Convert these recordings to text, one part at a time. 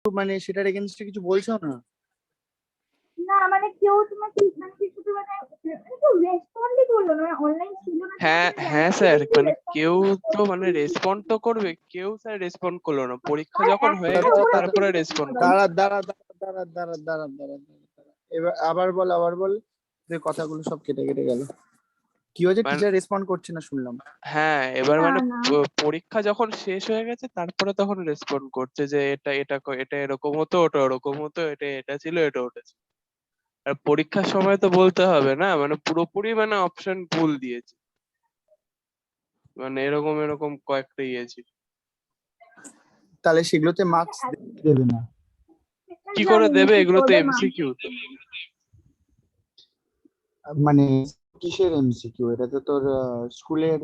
মানে সেটার এগেইনস্টে কিছু বলছো না? না মানে কেউ তোমাকে মানে কিছু তো মানে কেউ রেসপন্ডই করলো না, অনলাইন ছিল না জন্য হ্যাঁ তুমি হ্যাঁ জানিয়েছো স্যার, কিন্তু মানে রেসপন্ড কেউ তো মানে রেসপন্ড তো করবে, কেউ স্যার রেসপন্ড করলো না, পরীক্ষা আর যখন হয়ে একটার গেছে উপরে তারপরে সিগনেচার রেসপন্ড করো। করছে। দাঁড়া। এবার আবার বল যে কথাগুলো সব কেটে কেটে গেল। কি হয়েছে? মানে টিচার রেসপন্ড করছে না শুনলাম। হ্যাঁ, এবার না মানে না পরীক্ষা যখন শেষ হয়ে গেছে তারপরে তখন রেসপন্ড করছে যে এটা এরকম হতো, ওটা ওরকম হতো, এটা ছিল, এটা ওটা ছিল। আর পরীক্ষার সময় তো বলতে হবে না, মানে পুরোপুরি মানে অপশন ভুল দিয়েছে, মানে এরকম এরকম কয়েকটা ইয়ে ছিল। তাহলে সেগুলোতে আচ্ছা মার্কস দেবে না? সেটা কি করে জানি না দেবে? কি এগুলো তো করবে মা। এমসিকিউ। মানে কিসের এমসিকিউ? এটা তো তোর স্কুলের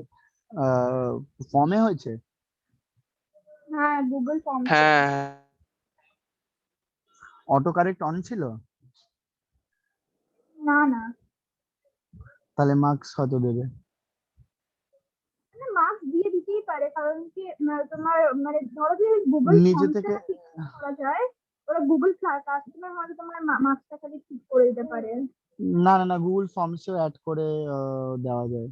ফর্মে হয়েছে। হ্যাঁ গুগল ফর্মসে। হ্যাঁ অটো কারেক্ট অন ছিল? না না তাহলে মার্কস কত দেবে? মানে মার্কস দিয়ে দিতেই পারে, কারণ কি তোমার মানে ধরো যে গুগল নিজে ফর্মসে থেকে? না ঠিক করা যায়, ওরা গুগল ক্লাসরুমের মধ্যে তোমার মার্কসটা খালি ঠিক করে দিতে পারে। না, গুগল ফর্মসেও অ্যাড করে দেওয়া যায়।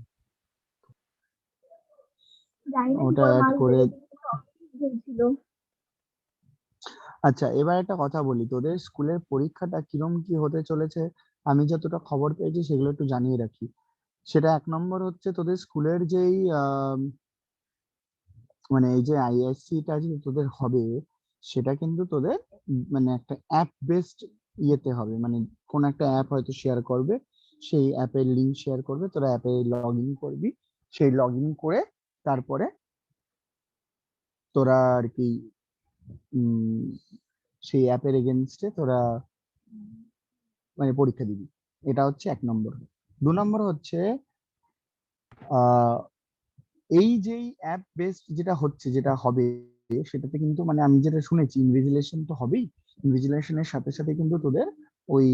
জানি না কি ওটা করে অ্যাড মার্কস করে। দেবে, কিন্তু বলছিল। আচ্ছা, এবার একটা কথা বলি, তোদের স্কুলের পরীক্ষাটা কিরম কি হতে চলেছে? আমি যতটা খবর পেয়েছি সেগুলো একটু জানিয়ে রাখি। সেটা এক নম্বর হচ্ছে, তোদের স্কুলের যেই মানে এই যে আইএসসি টা যে তোদের হবে, সেটা কিন্তু তোদের মানে একটা অ্যাপ বেসড ইয়েতে হবে। মানে কোন একটা অ্যাপ হয়তো শেয়ার করবে, সেই অ্যাপের লিংক শেয়ার করবে, তোরা অ্যাপে লগ ইন করবি। সেই লগ ইন করে তারপরে তোরা আর কি উম, সেই অ্যাপের এগেনস্টে তোরা মানে পরীক্ষা দিবি। এটা হচ্ছে এক নম্বর। দু নম্বর হচ্ছে আহ এই যেই অ্যাপ বেসড যেটা হচ্ছে, যেটা হবে, সেটাতে কিন্তু মানে আমি যেটা শুনেছি, ইনভিজিলেশন তো হবেই। ইনভিজিলেশনের সাথে সাথে কিন্তু তোদের ওই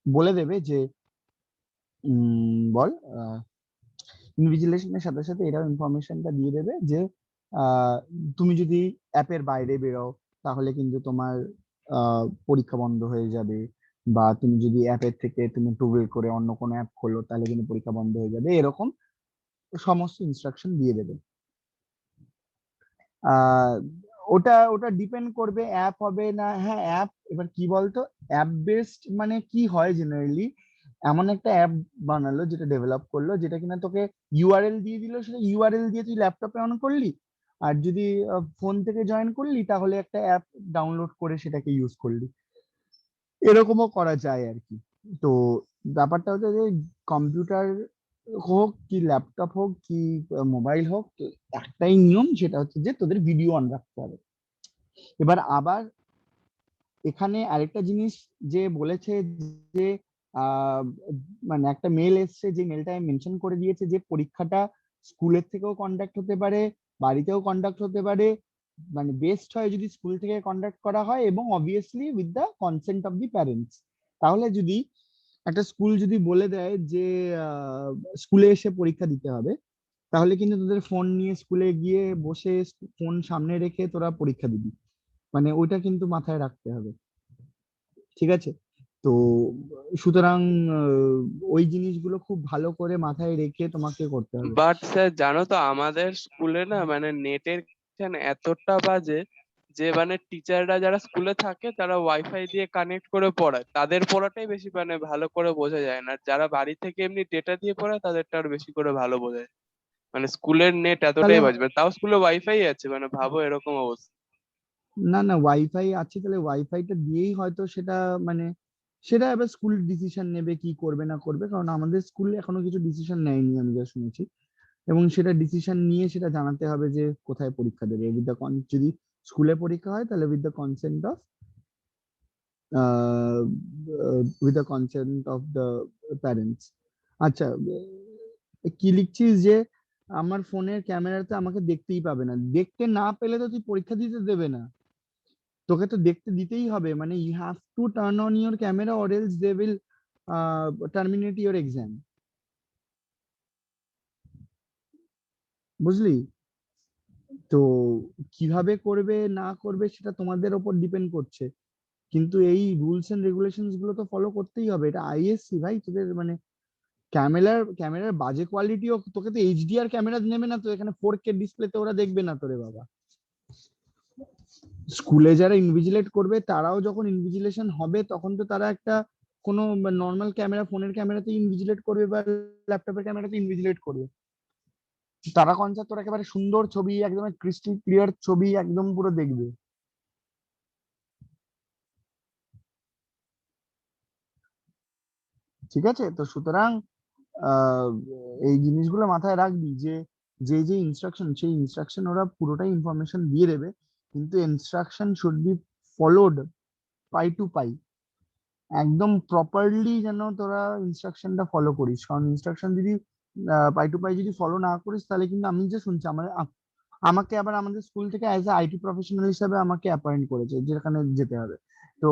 বলে দেবে যে বল, ইনভিজিলেশনের সাথে সাথে এরাও ইনফরমেশনটা দিয়ে দেবে যে আহ, তুমি যদি অ্যাপের বাইরে বেরো তাহলে কিন্তু তোমার পরীক্ষা বন্ধ হয়ে যাবে, বা তুমি যদি অ্যাপের থেকে তুমি টুগল করে অন্য কোনো অ্যাপ খোলো তাহলে কিন্তু পরীক্ষা বন্ধ হয়ে যাবে, এরকম সমস্ত ইনস্ট্রাকশন দিয়ে দেবে। আহ ওটা ওটা ডিপেন্ড করবে অ্যাপ হবে না। হ্যাঁ অ্যাপ, এবার কি বলতো, অ্যাপ বেসড মানে কি হয় জেনারেলি, এমন একটা অ্যাপ বানালো, যেটা ডেভেলপ করলো, যেটা কিনা তোকে ইউআরএল দিয়ে দিল, সেটা ইউআরএল দিয়ে তুই ল্যাপটপে অন করলি, আর যদি ফোন থেকে জয়েন করলি তাহলে একটা অ্যাপ ডাউনলোড করে সেটাকে ইউজ করলি। এরকমও করা যায় আর কি। তো ব্যাপারটা হচ্ছে যে কম্পিউটার হোক কি ল্যাপটপ হোক কি মোবাইল হোক, তো একটাই নিয়ম, সেটা হচ্ছে যে তোদের ভিডিও অন রাখতে হবে। এবার আবার এখানে আরেকটা জিনিস যে বলেছে, যে আহ, মানে একটা মেল এসছে, যে মেলটা মেনশন করে দিয়েছে যে পরীক্ষাটা স্কুলের থেকেও কন্ডাক্ট হতে পারে, বাড়িতেও কন্ডাক্ট হতে পারে। মানে বেস্ট হয় যদি স্কুল থেকে কন্ডাক্ট করা হয়, এবং obviously with the consent of the parents. তাহলে যদি একটা স্কুল যদি বলে দেয় যে স্কুলে এসে পরীক্ষা দিতে হবে, তাহলে কিন্তু তোদের ফোন নিয়ে স্কুলে গিয়ে বসে ফোন সামনে রেখে তোরা পরীক্ষা দিবি। মানে ওইটা কিন্তু মাথায় রাখতে হবে, ঠিক আছে? তো সুতরাং ওই জিনিসগুলো খুব ভালো করে মাথায় রেখে তোমাকে করতে হবে। বাট স্যার জানো তো, আমাদের স্কুলে না মানে নেটের এতটা বাজে যে মানে টিচাররা যারা স্কুলে থাকে তারা ওয়াইফাই দিয়ে কানেক্ট করে পড়ায়, তাদের পড়াটাই বেশি মানে ভালো করে বোঝা যায় না, আর যারা বাড়ি থেকে এমনি ডেটা দিয়ে পড়ায় তাদেরটা আর বেশি করে ভালো বোঝা যায়। মানে স্কুলের নেট তাহলে এতটাই বাজবে, তাও স্কুলে ওয়াইফাই আছে, মানে ভাবো এরকম অবস্থা। না, ওয়াইফাই আছে, তাহলে ওয়াইফাইটা দিয়েই হয়তো সেটা মানে সেটা এবার স্কুল ডিসিশন নেবে কি করবে না করবে, কারণ আমাদের স্কুল এখনো কিছু ডিসিশন নেয়নি আমি যা শুনেছি। এবং সেটা ডিসিশন নিয়ে সেটা জানাতে হবে যে কোথায় পরীক্ষা দেবে, উইথ দ্য যদি স্কুলে পরীক্ষা হয় তাহলে with the consent of with the consent of the parents. আচ্ছা, কি লিখছিস যে আমার ফোনের ক্যামেরাতে আমাকে দেখতেই পাবে না? দেখতে না পেলে তো তুই পরীক্ষা দিতে দেবে না, তোকে তো দেখতে দিতেই হবে। মানে you have to turn on your camera or else they will terminate your exam. বুঝলি? তো কিভাবে করবে না করবে সেটা তোমাদের ওপর ডিপেন্ড করছে, কিন্তু এই রুলস এন্ড রেগুলেশনস গুলো তো ফলো করতেই হবে। এটা আইএসসি ভাই, তোদের মানে ক্যামেরার বাজে কোয়ালিটিও, তোকে তো এইচডিআর ক্যামেরা নেবে না তো, এখানে 4K ডিসপ্লেতে ওরা দেখবে না তোরে বাবা। স্কুলে যারা ইনভিজিলেট করবে তারাও যখন ইনভিজিলেশন হবে তখন তো তারা একটা কোনো নর্মাল ক্যামেরা, ফোনের ক্যামেরাতে ইনভিজিলেট করবে বা ল্যাপটপের ক্যামেরাতে ইনভিজিলেট করবে। তারা কনসেপ্ট তোর একেবারে সুন্দর ছবি, একদম ক্রিস্টাল ক্লিয়ার ছবি একদম পুরো দেখবে। ঠিক আছে, তো সুতরাং আহ, এই জিনিসগুলো মাথায় রাখবি যে যে যে ইনস্ট্রাকশন, সেই ইনস্ট্রাকশন ওরা পুরোটাই ইনফরমেশন দিয়ে দেবে, কিন্তু instruction should be followed pie to pie. একদম প্রপারলি যেন তোরা ইনস্ট্রাকশনটা ফলো করিস, কারণ ইনস্ট্রাকশন যদি পাই টু পাই যদি ফলো না করিস তাহলে কিন্তু, আমি যে শুনছি আমার আমাকে আবার আমাদের স্কুল থেকে অ্যাজ এ আইটি প্রফেশনাল হিসাবে আমাকে অ্যাপয়েন্ট করেছে, যেখানে যেতে হবে। তো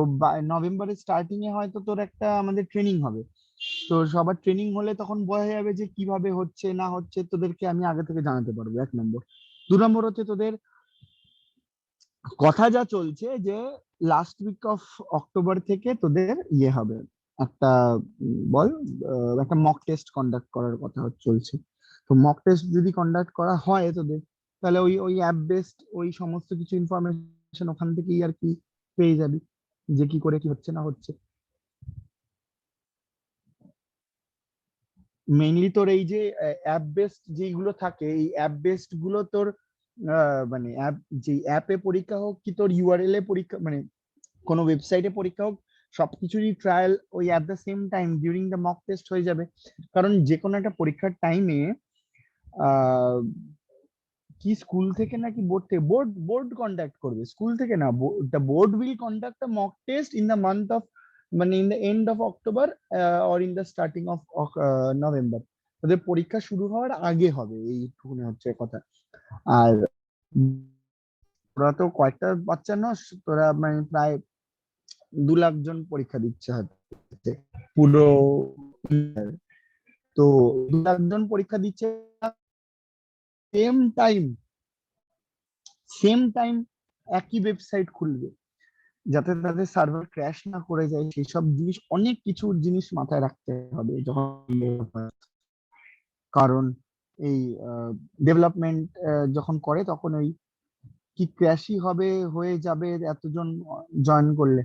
নভেম্বরের স্টার্টিং এ হয়তো তোর একটা আমাদের ট্রেনিং হবে। তো সবার ট্রেনিং হলে তখন বোঝা যাবে যে কিভাবে হচ্ছে না হচ্ছে, তোদেরকে আমি আগে থেকে জানাতে পারবো, 1 নম্বর। 2 নম্বর হচ্ছে তোদের কথা যা চলছে যে লাস্ট উইক অফ অক্টোবর থেকে তোদের ইয়ে হবে, একটা বল একটা মক টেস্ট কন্ডাক্ট করার কথা চলছে। তো মক টেস্ট যদি কন্ডাক্ট করা হয় তোদের, তাহলে ওই ওই অ্যাপ বেসড ওই সমস্ত কিছু ইনফরমেশন ওখান থেকেই আর কি পেয়ে যাবি, যে কি করে কি হচ্ছে না হচ্ছে। মেইনলি তোর এই যে অ্যাপ বেসড যেগুলো থাকে, এই অ্যাপ বেসড গুলো তোর মানে অ্যাপ, যে অ্যাপে পরীক্ষা হোক কি তোর ইউআরএল এ পরীক্ষা, মানে কোনো ওয়েবসাইটে পরীক্ষা হোক, সবকিছুরই ট্রায়াল ওই at the same time during the mock test হয়ে যাবে। কারণ যে কোনো একটা পরীক্ষার টাইমে কি স্কুল থেকে নাকি বোর্ড থেকে, বোর্ড বোর্ড কন্ডাক্ট করবে, স্কুল থেকে না। The board will conduct a mock test in the month of, মানে in the end of October or in the starting of November. ওদের পরীক্ষা শুরু হওয়ার আগে হবে, এইটুকুনি হচ্ছে কথা। আর তোরা তো কয়েকটা বাচ্চা নস, তোরা মানে প্রায় 2 লাখ জন পরীক্ষা দিচ্ছে হচ্ছে পুরো year। তো 2 লাখ জন পরীক্ষা দিচ্ছে সেম টাইম, সেম টাইম একই ওয়েবসাইট খুলবে, যাতে তাদের সার্ভার ক্র্যাশ না করে যায়, সেই সব জিনিস, অনেক কিছু জিনিস মাথায় রাখতে হবে যখন। কারণ এই ডেভেলপমেন্ট যখন করে তখন ওই কি ক্র্যাশই হবে, হয়ে যাবে এতজন জয়েন করলে।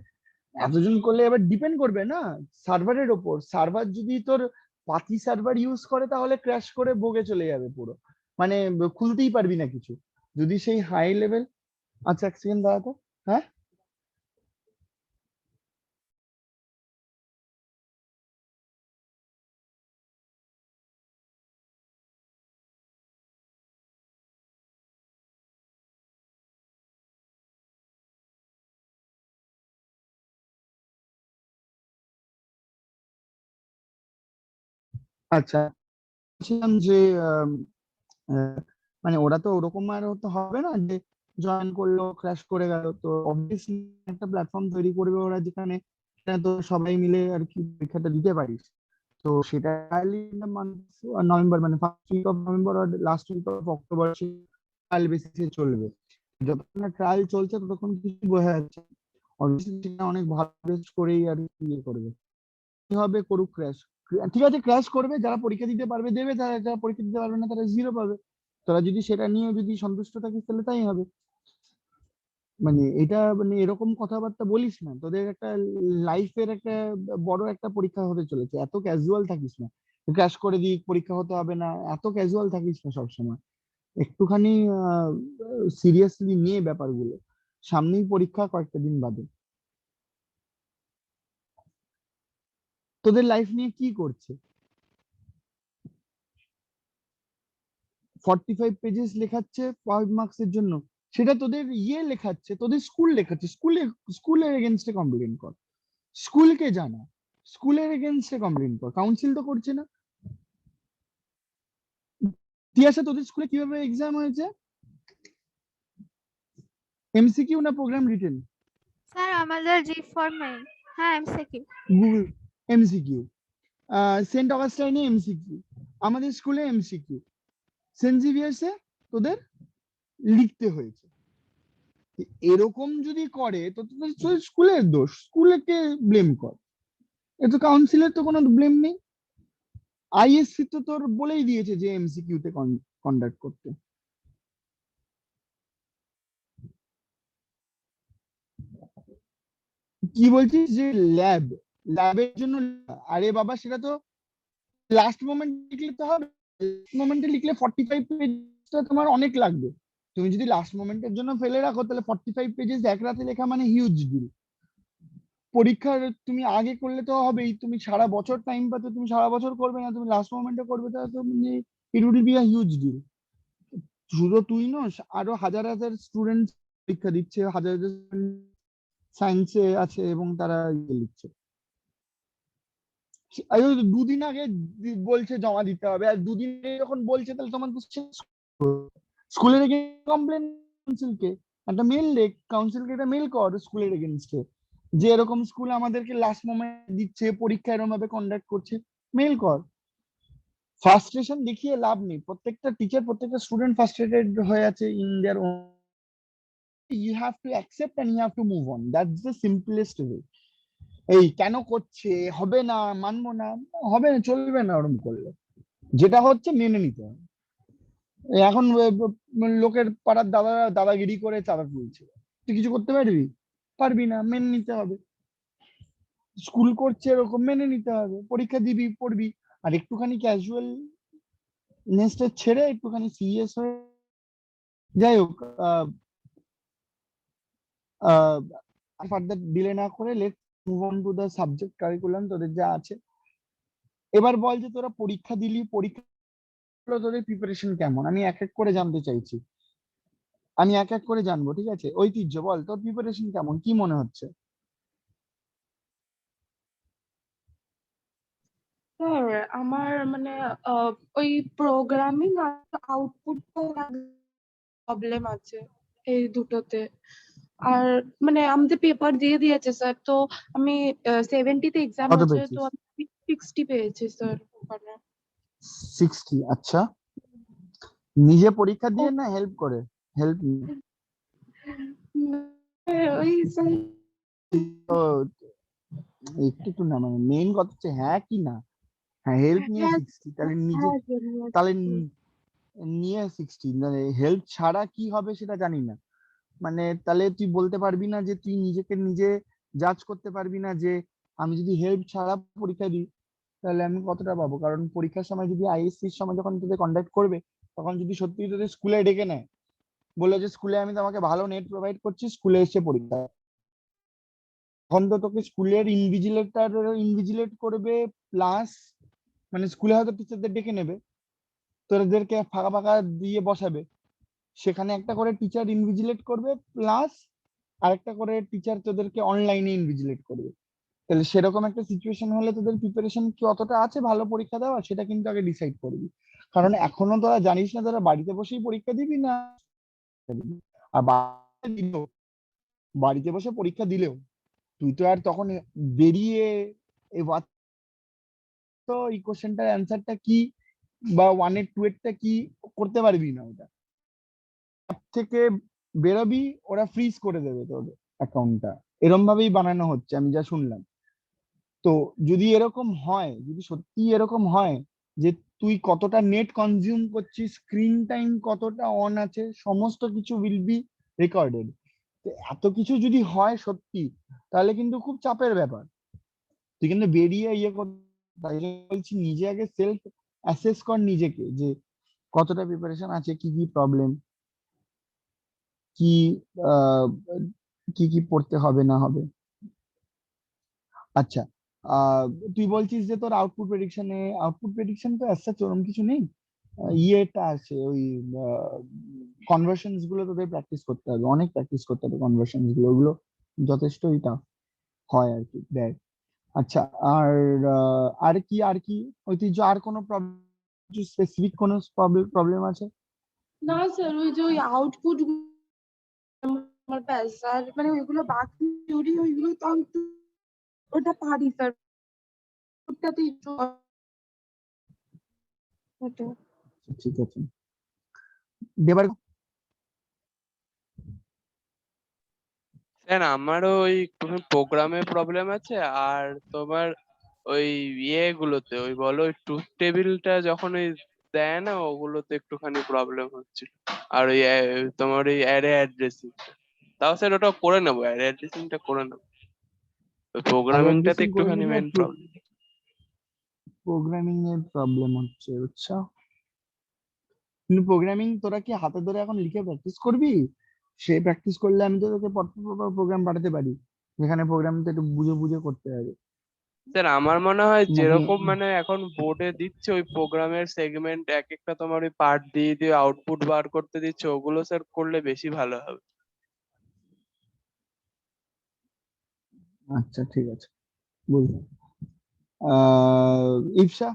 এতজন করলে এবার ডিপেন্ড করবে না সার্ভারের ওপর। সার্ভার যদি তোর পাতি সার্ভার ইউজ করে তাহলে ক্র্যাশ করে বগে চলে যাবে পুরো, মানে খুলতেই পারবি না কিছু। যদি সেই হাই লেভেল, আচ্ছা এক সেকেন্ড দাঁড়াতো। হ্যাঁ, আচ্ছা, বলছিলাম যে আম, আহ, মানে ওরা তো ওরকম আর তো হবে না যে জয়েন করলো ক্র্যাশ করে গেল। তো অবভিয়াসলি একটা প্ল্যাটফর্ম তৈরি করবে ওরা, যেখানে যেখানে তো সবাই মিলে আর কি পরীক্ষাটা দিতে পারিস। তো সেটা মান্থ নভেম্বর, মানে ফার্স্ট উইক অফ নভেম্বর আর last week of October trial বেসিসে চলবে। যতক্ষণ না ট্রায়াল চলছে ততক্ষণ কিছু বোঝা যাচ্ছে। অবভিয়াসলি সেটা অনেক ভালো বেস্ট করেই আর কি ইয়ে করবে, কি হবে করুক ক্র্যাশ। ঠিক আছে, ক্র্যাশ করবে, যারা পরীক্ষা দিতে পারবে দেবে, যারা যারা পরীক্ষা দিতে পারবে না তারা 0 পাবে। তোরা যদি সেটা নিয়ে যদি সন্তুষ্ট থাকিস তাহলে তাই হবে। মানে এটা মানে এরকম কথাবার্তা বলিস না, তোদের একটা লাইফের একটা বড় একটা পরীক্ষা হতে চলেছে, এত ক্যাজুয়াল থাকিস না। ক্র্যাশ করে দিই পরীক্ষা হতে হবে না, এত ক্যাজুয়াল থাকিস না সবসময়। একটুখানি সিরিয়াসলি নিয়ে ব্যাপারগুলো, সামনেই পরীক্ষা কয়েকটা দিন বাদে। তোদের লাইফ নিয়ে কি করছে? 45 পেজেস লেখাচ্ছে 5 মার্কস এর জন্য, সেটা তোদের ইয়ে লেখাচ্ছে, তোদের স্কুল লেখাচ্ছে। স্কুলের এগেনস্টে কমপ্লেন কর, স্কুলকে জানা, স্কুলের এগেনস্টে কমপ্লেন কর, কাউন্সিল তো করছে না। তিয়াসা, তোদের স্কুলে কিভাবে এক্সাম হয়েছে? এমসিকিউ না প্রোগ্রাম রিটেন? স্যার আমাদের জি ফর্মে, হ্যাঁ এমসিকিউ। Google MCQ. সেন্ট অগাস্টাইনে এমসিকিউ, আমাদের স্কুলে এমসিকিউ। সেন্ট জেভিয়ার্সে তোদের লিখতে হয়েছে। তো এরকম যদি করে তো স্কুলের দোষ, স্কুলকে ব্লেম কর, এ তো কাউন্সিলের তো কোনো ব্লেম নেই। আইএসসি তো তোর বলেই দিয়েছে যে এমসিকিউ তে কন্ডাক্ট করতে। কি বলছিস যে ল্যাবের জন্য? আরে বাবা সেটা তো লাস্ট মোমেন্ট লিখলে তো হবে, মোমেন্টে লিখলে 45 পেজটা তোমার অনেক লাগবে। তুমি যদি লাস্ট মোমেন্টের জন্য ফেলে রাখো তাহলে 45 পেজেস এক রাতে লেখা মানে হিউজ ডিল। পরীক্ষার তুমি আগে করলে তো হবেই, তুমি সারা বছর টাইম পাতে, তুমি সারা বছর করবে না, তুমি লাস্ট মোমেন্টে করবে, তাহলে তো মানে it will be a huge deal. শুধু তুই নস, আরো হাজার হাজার স্টুডেন্ট পরীক্ষা দিচ্ছে, হাজার হাজার সায়েন্সে আছে এবং তারা লিখছে। আরে দুদিন আগে বলছে জমা দিতে হবে, আর দুদিন যখন বলছে তাহলে তোমার স্কুলের কমপ্লেন কাউন্সিলকে একটা মেল লেখ, কাউন্সিলকে একটা মেল কর স্কুলের এগেনস্টে যে এরকম স্কুল আমাদেরকে লাস্ট মোমেন্ট দিচ্ছে, পরীক্ষা এরকম ভাবে কন্ডাক্ট করছে, মেল কর। ফ্রাস্ট্রেশন দেখিয়ে লাভ নেই, প্রত্যেকটা টিচার প্রত্যেকটা স্টুডেন্ট ফ্রাস্ট্রেটেড হয়ে আছে in their own. You have to accept and you have to move on, that's the simplest way. এই কেন করছে, হবে না, মানবো না, হবে না, চলবে না ওরকম করলে। যেটা হচ্ছে মেনে নিতে হবে। এখন লোকের পাড়ার দাদাগিরি করে চাঁদা তুলছে, তুই কিছু করতে পারবি? পারবি না, মেনে নিতে হবে। স্কুল করছে এরকম, মেনে নিতে হবে, পরীক্ষা দিবি, পড়বি। আর একটুখানি ক্যাজুয়াল নেসটা ছেড়ে একটুখানি সিরিয়াস হয়ে, যাই হোক, ফার্দার ডিলে না করে let's move on to the subject curriculum তোদের যা আছে। এবার বল যে তোরা পরীক্ষা দিলি, পরীক্ষা তোদের প্রিপারেশন কেমন, আমি এক এক করে জানতে চাইছি, আমি এক এক করে জানবো, ঠিক আছে? ঐতিহ্য বল, তোর প্রিপারেশন কেমন, কি মনে হচ্ছে? স্যার আমার মানে ওই প্রোগ্রামিং আর আউটপুট প্রবলেম আছে এই দুটোতে। আর মানে আমাদের পেপার দিয়ে দিয়েছে স্যার, তো আমি 70তে এক্সাম কত আছে, তো পেয়েছিস? আমি 60 পেয়েছি স্যার ওখানে। 60? আচ্ছা, নিজে পরীক্ষা ও দিয়ে না হেল্প করে? হেল্প ওই স্যার তো একটু একটু না, মানে মেইন কথা হচ্ছে হ্যাঁ কি না। হ্যাঁ হেল্প নিয়ে হ্যাঁ 60, তাহলে নিজে, হ্যাঁ তাহলে নিয়ে 60, মানে হেল্প ছাড়া কি হবে সেটা জানি না। মানে তাহলে তুই বলতে পারবি না যে তুই নিজেকে নিজে জাজ করতে পারবি না যে আমি যদি হেল্প ছাড়া পরীক্ষা দিই তাহলে আমি কতটা পাবো? কারণ পরীক্ষার সময় যদি আইএসসির সময় যখন তোদের কন্ডাক্ট করবে, তখন যদি সত্যি তোদের স্কুলে ডেকে নেয়, বলে যে স্কুলে আমি তোমাকে ভালো নেট প্রোভাইড করছি, স্কুলে এসে পরীক্ষা, তখন তো তোকে স্কুলের ইনভিজিলেট করবে, প্লাস মানে স্কুলে হয়তো টিচারদের ডেকে নেবে, তোদেরকে ফাঁকা ফাঁকা দিয়ে বসাবে, সেখানে একটা করে টিচার ইনভিজিলেট করবে, প্লাস আরেকটা করে টিচার তোদেরকে অনলাইনে ইনভিজিলেট করবে। তাহলে সেরকম একটা সিচুয়েশন হলে তোদের প্রিপারেশন কি অতটা আছে ভালো পরীক্ষা দেওয়া, সেটা কিন্তু আগে ডিসাইড করবি। কারণ এখনো তোরা জানিস না তোরা বাড়িতে বসেই পরীক্ষা দিবি না। আর বাড়িতে বসে পরীক্ষা দিলেও তুই তো আর তখন বেরিয়ে এবার তো এই কোশ্চেনটার অ্যান্সারটা কি বা 1 এর 2 এরটা কি করতে পারবি না। ওটা থেকে বেরোবি, ওরা ফ্রিজ করে দেবে তোর অ্যাকাউন্টটা, এরম ভাবেই বানানো হচ্ছে আমি যা শুনলাম। তো যদি এরকম হয়, যদি সত্যি এরকম হয় যে তুই কতটা নেট কনজিউম করছিস, স্ক্রিন টাইম কতটা অন আছে, সমস্ত কিছু উইল বি রেকর্ডেড। এত কিছু যদি হয় সত্যি, তাহলে কিন্তু খুব চাপের ব্যাপার। তুই কিন্তু বেরিয়ে ইয়ে কর, তাই জন্য বলছি নিজে আগে সেলফ অ্যাসেস কর নিজেকে যে কতটা প্রিপারেশন আছে, কি কি প্রবলেম, কি আহ, কি কি পড়তে হবে না হবে। আচ্ছা, আহ তুই বলছিস যে তোর আউটপুট প্রেডিকশন তো অ্যাজ সাচ ওরকম কিছু নেই। ইয়েটা আছে ওই কনভার্সনস গুলো তোদের প্র্যাকটিস করতে হবে, অনেক প্র্যাকটিস করতে হবে কনভার্সনস গুলো, ওগুলো যথেষ্টই টাফ হয় আর কি, দেখ। আচ্ছা, আর আর কি ঐতিহ্য, আর কোনো প্রবলেম, স্পেসিফিক কোনো প্রবলেম আছে? না স্যার, ওই যে ওই আউটপুট আমার ব্যাস, আর মানে ওইগুলো বাকি থিওরি ওইগুলো তো আমি ওটা পারি স্যার, ওটাতে একটু ওটা। ঠিক আছে, দেবার স্যার আমারও ওই প্রোগ্রামের প্রবলেম আছে, আর তোমার ওই ইয়েগুলোতে ওই বলো ওই ট্রুথ টেবিলটা যখন ওই দেয় না ওগুলোতে একটুখানি প্রবলেম হচ্ছিল। আর ওই তোমার ওই অ্যারে অ্যাড্রেসিং, তাও স্যার ওটা করে নেবো, অ্যারে অ্যাড্রেসিংটা করে নেবো, ওই অ্যারে প্রোগ্রামিংটাতে অ্যাড্রেসিং করে একটুখানি নিবি আর মেন প্রবলেম। প্রোগ্রামিং এর প্রবলেম হচ্ছে, বুঝছো? কিন্তু প্রোগ্রামিং তোরা কি হাতে ধরে এখন লিখে প্র্যাকটিস করবি? সে প্র্যাকটিস করলে আমি তো তোকে প্রোগ্রাম পাঠাতে পারি, যেখানে প্রোগ্রামটা একটু বুঝে বুঝে করতে হবে। স্যার আমার মনে হয় নাকি যেরকম মানে এখন বোর্ডে দিচ্ছে ওই প্রোগ্রামের সেগমেন্ট এক একটা তোমার ওই পার্ট দিয়ে দিয়ে আউটপুট বার করতে দিচ্ছে, ওগুলো স্যার করলে বেশি ভালো হবে। আচ্ছা ঠিক আছে, বুঝলাম। ইপসা,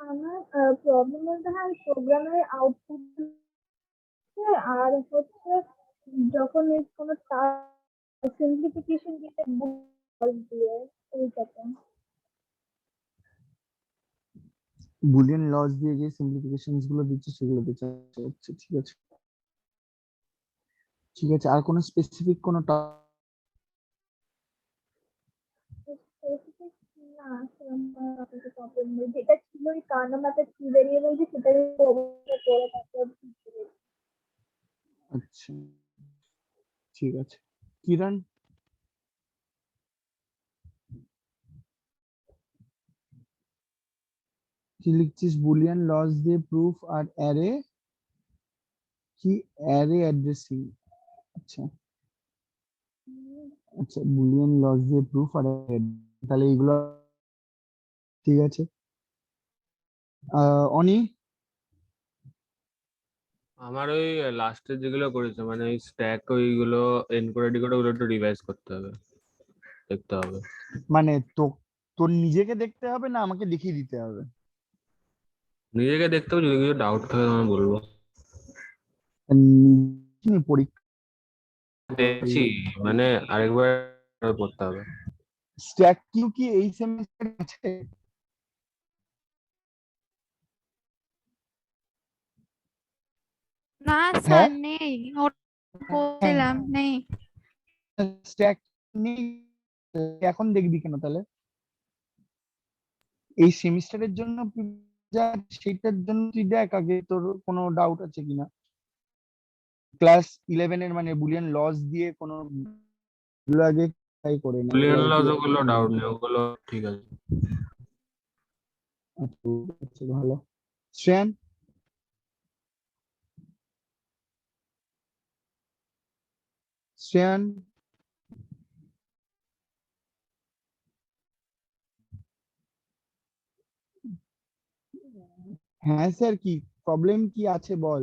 আমার প্রবলেম বলতে হয় প্রোগ্রামের আউটপুট আর হচ্ছে যখন এই কোনো সিম্পলিফিকেশন দিতে দিয়ে এইটাতে। বুলিয়ান লস দিয়ে যে সিম্পলিফিকেশনস গুলো দিচ্ছে সেগুলো দিচ্ছে। আচ্ছা, ঠিক আছে ঠিক আছে। আর কোনো স্পেসিফিক কোনো Specific না, সেরকম কিছু প্রবলেম নেই। যেটা ছিল ওই কার্নল ম্যাপের কি ভেরিয়েবল যে সেটা করে তারপর আচ্ছা ঠিক আছে। কিরণ, কি লিখছিস? বুলিয়ান লস দিয়ে প্রুফ আর অ্যারে কি? Array addressing. আচ্ছা আচ্ছা, বুলিয়ান লস দিয়ে প্রুফ আর array, তাহলে এইগুলো ঠিক আছে। অনি, আমার ওই লাস্টের যেগুলো করেছে মানে ওই স্ট্যাক ওইগুলো এনকোড ডিকোড ওগুলো একটু রিভাইজ করতে হবে, দেখতে হবে। মানে তো তোর নিজেকে দেখতে হবে না আমাকে দেখিয়ে দিতে হবে? নিজেকে দেখতে হবে, যদি কিছু ডাউট থাকে তোমায় বলবো। পরীক্ষা দেখছি মানে আরেকবার পড়তে হবে। স্ট্যাক কিউ কি এই সেমিস্টার আছে? না হ্যাঁ স্যার নেই, ওটা বলছিলাম নেই। স্ট্যাক নেই, এখন দেখবি কেন তাহলে? এই সেমিস্টারের জন্য যা সেটার জন্য তুই দেখ আগে তোর কোনো ডাউট আছে কিনা। ক্লাস 11 এর মানে বুলিয়ান লস দিয়ে কোনো গুলো আগে ট্রাই করে নে। বুলিয়ান লস ওগুলো ডাউট নেই, ওগুলো ঠিক আছে। আচ্ছা, ভালো। শ্রেয়ান, শ্রেয়ান, হ্যাঁ স্যার, কি প্রবলেম কি আছে বল?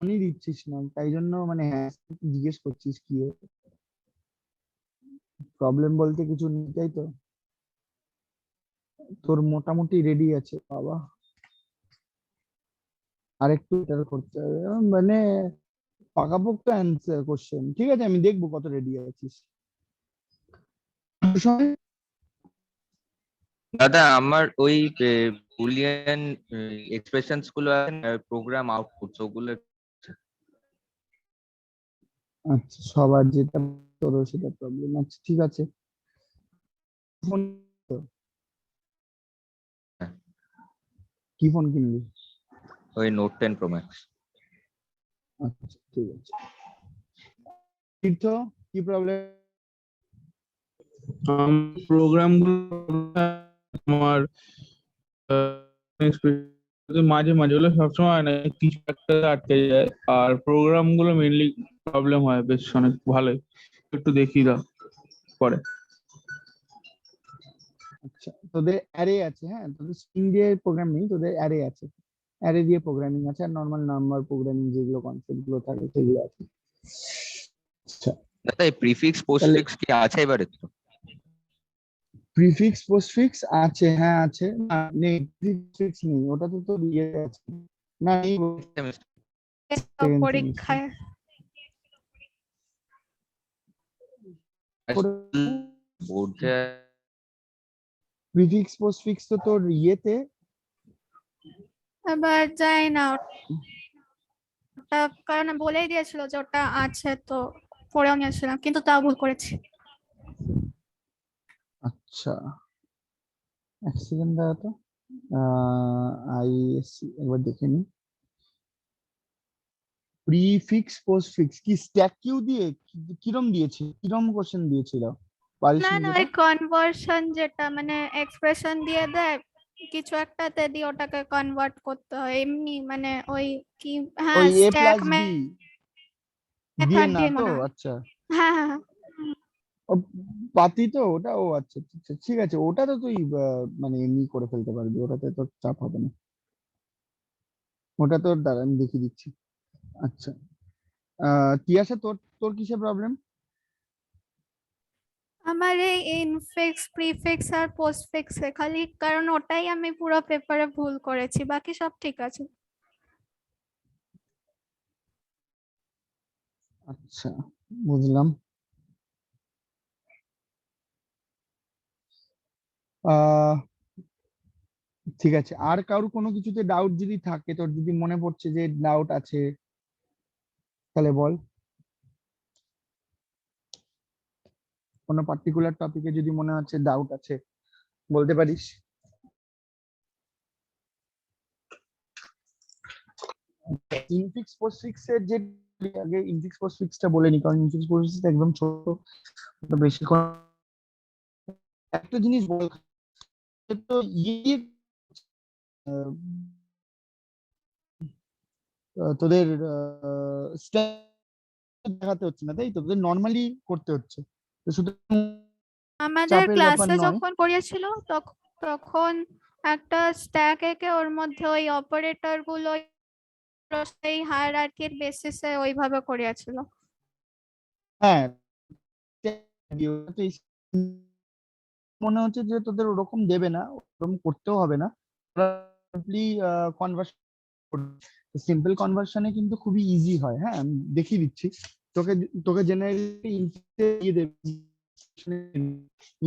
ফোনই দিচ্ছিস না তাই জন্য মানে হ্যাঁ জিজ্ঞেস করছিস কি প্রবলেম বলতে কিছু নেই তাই তো? তোর মোটামুটি রেডি আছে বাবা, আরেকটু বেটার করতে হবে মানে পাকাপোক্ত অ্যান্সার কোশ্চেন। ঠিক আছে, আমি দেখবো কত রেডি আছিস। দাদা আমার ওই বুলিয়ান এক্সপ্রেশনস গুলো প্রোগ্রাম আউটপুট ওগুলো আচ্ছা, সবার যেটা তোরও সেটা প্রবলেম। আচ্ছা ঠিক আছে। ফোন কি ফোন কিনবি? ওই নোট 10 প্রো ম্যাক্স। আচ্ছা ঠিক আছে। তীর্থ, কি প্রবলেম? প্রোগ্রাম গুলো আমার মাঝে মাঝে হলে সবসময় হয় না, কিছু একটা আটকে যায়, আর প্রোগ্রাম গুলো মেনলি প্রবলেম হয় বেশ অনেক ভালোই। একটু দেখিয়ে দাও পরে। আচ্ছা, তোদের অ্যারে আছে? হ্যাঁ, তোদের স্ট্রিং দিয়ে প্রোগ্রাম নেই, তোদের অ্যারে আছে। অ্যারে দিয়ে প্রোগ্রামিং আছে, আর নর্মাল নাম্বার প্রোগ্রামিং যেগুলো কনসেপ্ট গুলো থাকে সেগুলো আছে। আচ্ছা দাদা এই প্রিফিক্স পোস্টফিক্স কি আছে এবারে তো? প্রিফিক্স পোস্টফিক্স আছে, হ্যাঁ আছে। না নেই, প্রিফিক্স নেই, ওটা তো তোর ইয়ে আছে। না নেই, সেকেন্ড পরীক্ষায় বোর্ডে প্রিফিক্স পোস্টফিক্স তো তোর ইয়েতে এবার যাই না, ওটা কারণ বলেই দিয়েছিল যে ওটা আছে, তো পড়েও নিয়েছিলাম, কিন্তু তাও ভুল করেছি। আচ্ছা, এক সেকেন্ড দাঁড়া তো। আইএসসি একবার দেখে নি। প্রিফিক্স পোস্টফিক্স কি স্ট্যাক কিউ দিয়ে কিরম দিয়েছে, কিরম কোশ্চেন দিয়েছিল পারিস না নি না, যেটা? ওই কনভার্সন যেটা মানে এক্সপ্রেশন দিয়ে দেয় কিছু একটাতে, দিয়ে ওটাকে কনভার্ট করতে হয় এমনি, মানে ওই কি, হ্যাঁ ওই এ স্ট্যাক প্লাস বি দিয়ে মেথড না দিয়ে তো? মনে হয়। আচ্ছা, হ্যাঁ হ্যাঁ হ্যাঁ। ও পাতি তো ওটা। ও আচ্ছা আচ্ছা আচ্ছা, ঠিক আছে, ওটা তো তুই মানে এমনি করে ফেলতে পারবি, ওটাতে তোর চাপ হবে না। ওটা তোর দ্বারা আমি দেখিয়ে দিচ্ছি। আচ্ছা, তিয়াশা তোর তোর কিসে প্রবলেম? আমার এই ইনফিক্স প্রিফিক্স আর পোস্টফিক্সে খালি, কারণ ওটাই আমি পুরো পেপারে ভুল করেছি, বাকি সব ঠিক আছে। আচ্ছা, বুঝলাম। আহ ঠিক আছে, আর কারোর কোনো কিছুতে ডাউট যদি থাকে, তোর যদি মনে পড়ছে যে ডাউট আছে, তাহলে বল। কোনো পার্টিকুলার টপিকে যদি মনে হচ্ছে ডাউট আছে, বলতে পারিস। ইনফিক্স পোস্টফিক্স এর যে, আগে ইনফিক্স পোস্টফিক্সটা বলে নি, কারণ ইনফিক্স পোস্টফিক্স একদম ছোট, ওটা বেশিক্ষণ। একটা জিনিস বল তো, ইয়ে আহ, তোদের দেখাতে হচ্ছে না তাই তো, তোদের নর্মালি করতে হচ্ছে, তো শুধু আমাদের চাপের ব্যাপার ক্লাসে নয়। যখন করিয়েছিল তখন একটা স্ট্যাক এঁকে ওর মধ্যে ওই অপারেটর গুলো সেই হায়ারার্কির বেসিসে ওইভাবে করিয়েছিল। হ্যাঁ, মনে হচ্ছে যে তোদের ওরকম দেবে না, ওরকম করতেও হবে না, সিম্পলি কনভার্সন। সিম্পল কনভার্সনে কিন্তু খুবই ইজি হয়। হ্যাঁ, আমি দেখিয়ে দিচ্ছি তোকে। তোকে জেনারেলি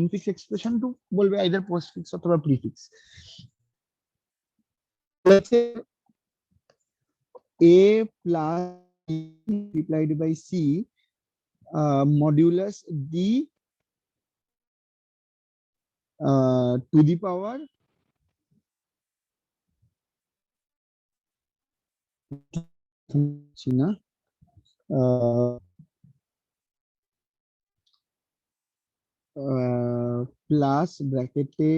ইনফিক্স এক্সপ্রেশন টু বলবে আইদার পোস্টফিক্স অথবা prefix. a plus multiplied by c modulus d to the power না প্লাস ব্র্যাকেটে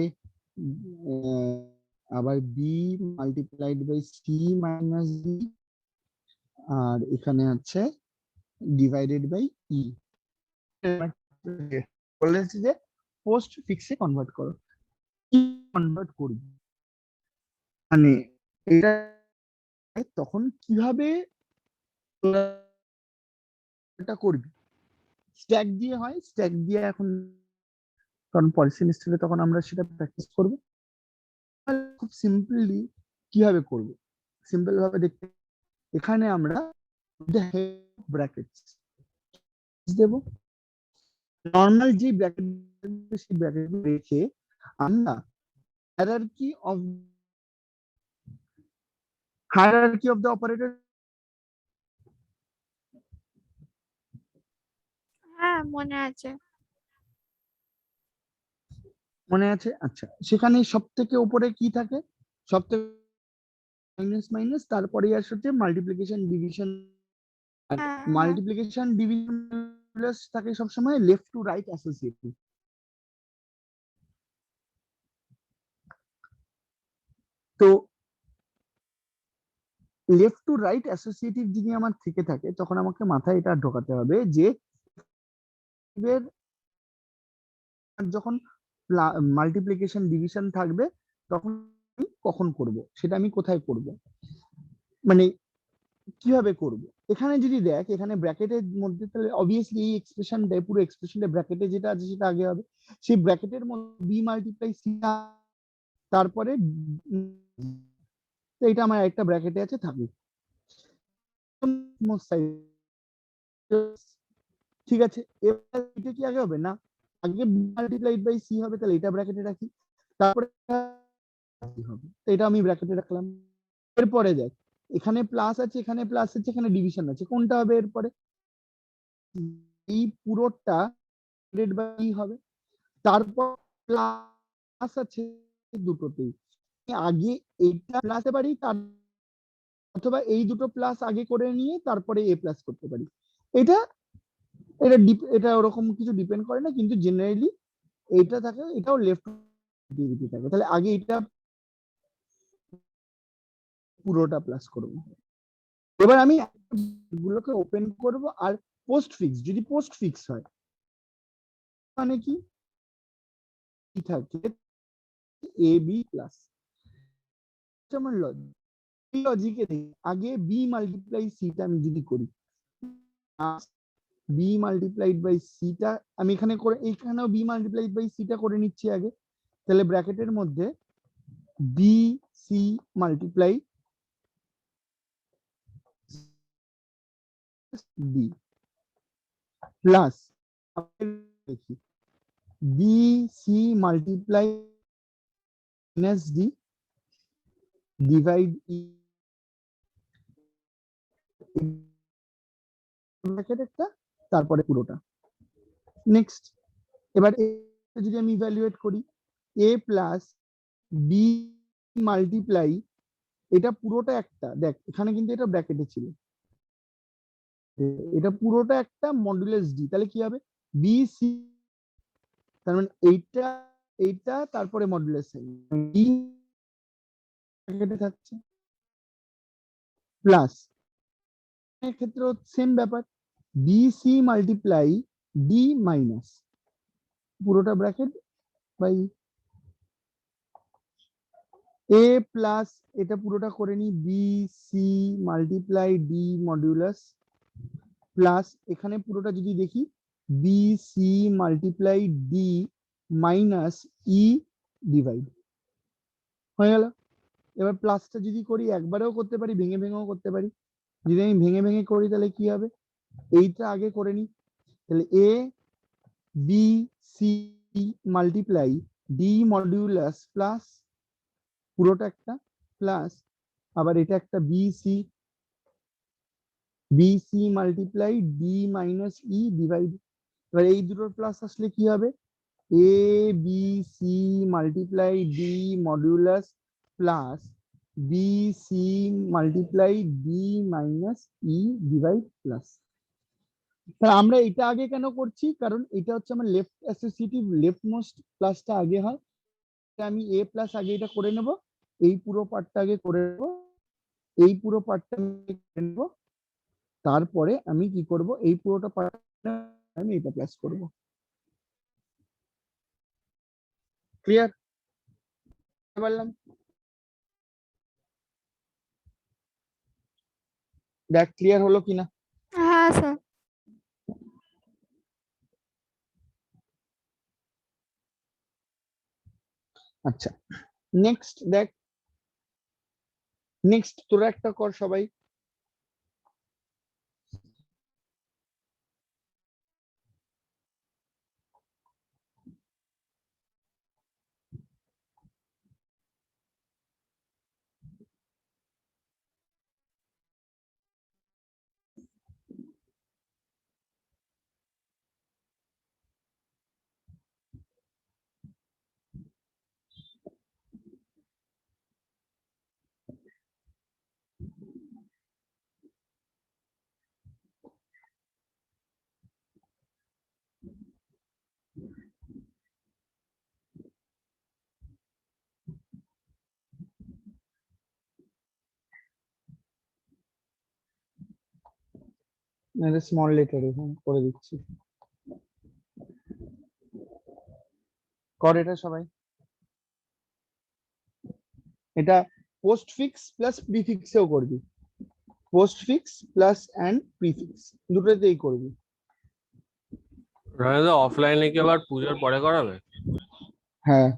আবার B multiplied by C minus B, আর এখানে আছে ডিভাইডেড বাই ই। বলেছে যে পোস্ট ফিক্সে কনভার্ট করো। কি কনভার্ট করবি মানে এটা তখন কিভাবে এটা করবি? স্ট্যাক দিয়ে হয়, স্ট্যাক দিয়ে এখন, কারণ পরের সেমিস্টারে তখন আমরা সেটা প্র্যাকটিস করবো। খুব সিম্পলি কিভাবে করব, সিম্পল ভাবে দেখতে, এখানে আমরা ব্র্যাকেটস দেব, নর্মাল যে ব্র্যাকেট সেই ব্র্যাকেট রেখে আমরা হায়ারার্কি অফ দ্য অপারেটর। হ্যাঁ মনে আছে। মনে আছে? আচ্ছা, সেখানে সব থেকে উপরে কি থাকে? সব থেকে মাইনাস মাইনাস, তারপরে আসছে মাল্টিপ্লিকেশন ডিভিশন। হ্যাঁ হ্যাঁ। মাল্টিপ্লিকেশন ডিভিশন থাকে সবসময় লেফট টু রাইট অ্যাসোসিয়েটিভ। তো লেফট টু রাইট অ্যাসোসিয়েটিভ যদি আমার থেকে থাকে, তখন আমাকে মাথায় এটা ঢোকাতে হবে যে যখন মাল্টিপ্লিকেশন ডিভিশন থাকবে, তখন আমি কখন করব, সেটা আমি কোথায় করব, মানে কিভাবে করব। এখানে যদি দেখ, এখানে ব্র্যাকেটের মধ্যে, তাহলে অবভিয়াসলি এই এক্সপ্রেশনটা, পুরো এক্সপ্রেশনটা ব্র্যাকেটে যেটা আছে সেটা আগে হবে। সেই ব্র্যাকেটের মধ্যে বি মাল্টিপ্লাই সি, তারপরে তো এটা আমার একটা ব্র্যাকেটে আছে, থাকুক। ঠিক আছে, এবার এটা কি আগে হবে? না, আগে মাল্টিপ্লাইড বাই সি হবে, তাহলে এটা ব্র্যাকেটে রাখি, তারপরে হবে, তো এটা আমি ব্র্যাকেটে রাখলাম। এরপরে দেখ, এখানে প্লাস আছে, এখানে প্লাস আছে, এখানে ডিভিশন আছে, কোনটা হবে এরপরে? এই পুরোটা ডিভাইডেড বাই হবে, তারপর প্লাস আছে দুটোতেই। আগে এইটা প্লাস পারি, তার অথবা এই দুটো প্লাস আগে করে নিয়ে তারপরে এ প্লাস করতে পারি। এটা এটা এটা ওরকম কিছু ডিপেন্ড করে না, কিন্তু জেনারেলি এইটা থাকে, এটাও লেফট ডিভিডি থাকে। তাহলে আগে এটা পুরোটা প্লাস করব। এবার আমি গুলোকে ওপেন করব, আর পোস্ট ফিক্স, যদি পোস্ট ফিক্স হয় মানে কি থাকে এ বি প্লাস, আমার লজিকে আগে বি মাল্টিপ্লাই সিটা আমি যদি করি, বি মাল্টিপ্লাইড বাই সিটা আমি এখানে করে, এইখানেও বি মাল্টিপ্লাইড বাই সিটা করে নিচ্ছি আগে। তাহলে ব্র্যাকেটের মধ্যে B C multiply B plus দেখি B C multiply minus D divide bracket একটা, তারপরে পুরোটা। নেক্সট, এবার যদি আমি ইভ্যালুয়েট করি, এ প্লাস বি মাল্টিপ্লাই, এটা পুরোটা একটা, দেখ এখানে কিন্তু এটা ব্র্যাকেটে ছিল, এটা পুরোটা একটা মডুলাস ডি, তাহলে কি হবে বি সি, তার মানে এইটা এইটা তারপরে মডুলাস ডি ব্র্যাকেটে থাকছে, প্লাস এর ক্ষেত্রে সেম ব্যাপার, B C multiply D minus পুরোটা ব্র্যাকেট বাই এ প্লাস, এটা পুরোটা করে নি B C multiply D modulus plus, এখানে পুরোটা যদি দেখি B C multiply D minus E divide হয়ে গেল। এবার প্লাসটা যদি করি একবারেও করতে পারি, ভেঙে ভেঙেও করতে পারি। যদি আমি ভেঙে ভেঙে করি তাহলে কি হবে, এইটা আগে করে নি, তাহলে A B C multiply D modulus plus পুরোটা একটা প্লাস, আবার এটা একটা B C multiply D minus E divide. এবার এই দুটোর প্লাস আসলে কি হবে, A B C multiply D modulus plus B C multiply D minus E divide plus. তাহলে আমরা এটা আগে কেন করছি, কারণ এটা হচ্ছে আমার লেফট অ্যাসোসিয়েটিভ, লেফট মোস্ট প্লাসটা আগে হয়, আমি এ প্লাস আগে এটা করে নেব, এই পুরো পার্টটা আগে করে নেব, এই পুরো পার্টটা করে নেব, তারপরে আমি কি করব, এই পুরোটা পার্ট আমি এটা প্লাস করব। ক্লিয়ার বললাম? দেখ ক্লিয়ার হলো কিনা। হ্যাঁ স্যার। আচ্ছা নেক্সট দেখ, নেক্সট তোরা একটা কর সবাই। স্মল লেটার এখানে করে দিচ্ছি, কর এটা সবাই। এটা পোস্ট ফিক্স প্লাস প্রিফিক্সেও করবি, postfix plus and prefix দুটোতেই করবি। অফলাইনে কি আবার পুজোর পরে করাবে? হ্যাঁ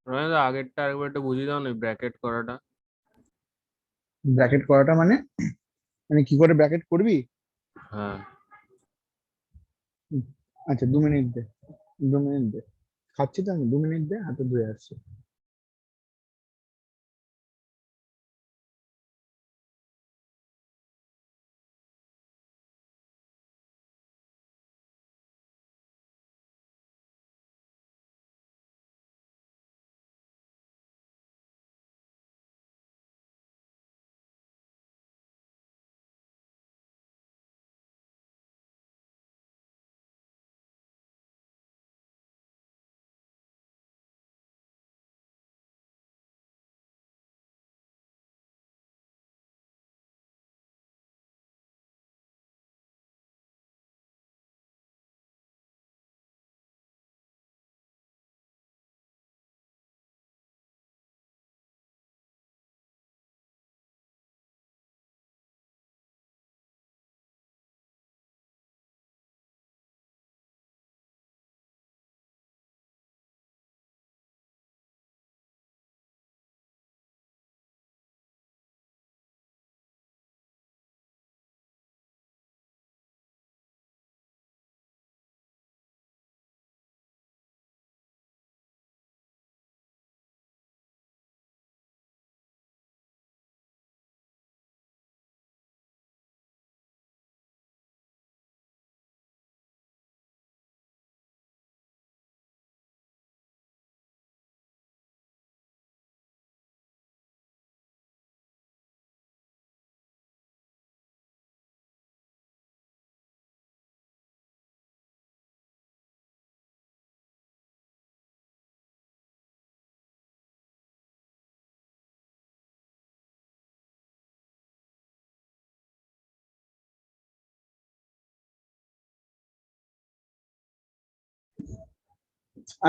রনিদা আগেরটা আরেকবার একটু বুঝিয়ে দাও না ব্র্যাকেট করাটা। ব্র্যাকেট করাটা মানে মানে কি করে ব্র্যাকেট করবি? হ্যাঁ আচ্ছা 2 মিনিট দে, 2 মিনিট দে, খাচ্ছি তো আমি, 2 মিনিট দে, হাতে ধুয়ে আসছি।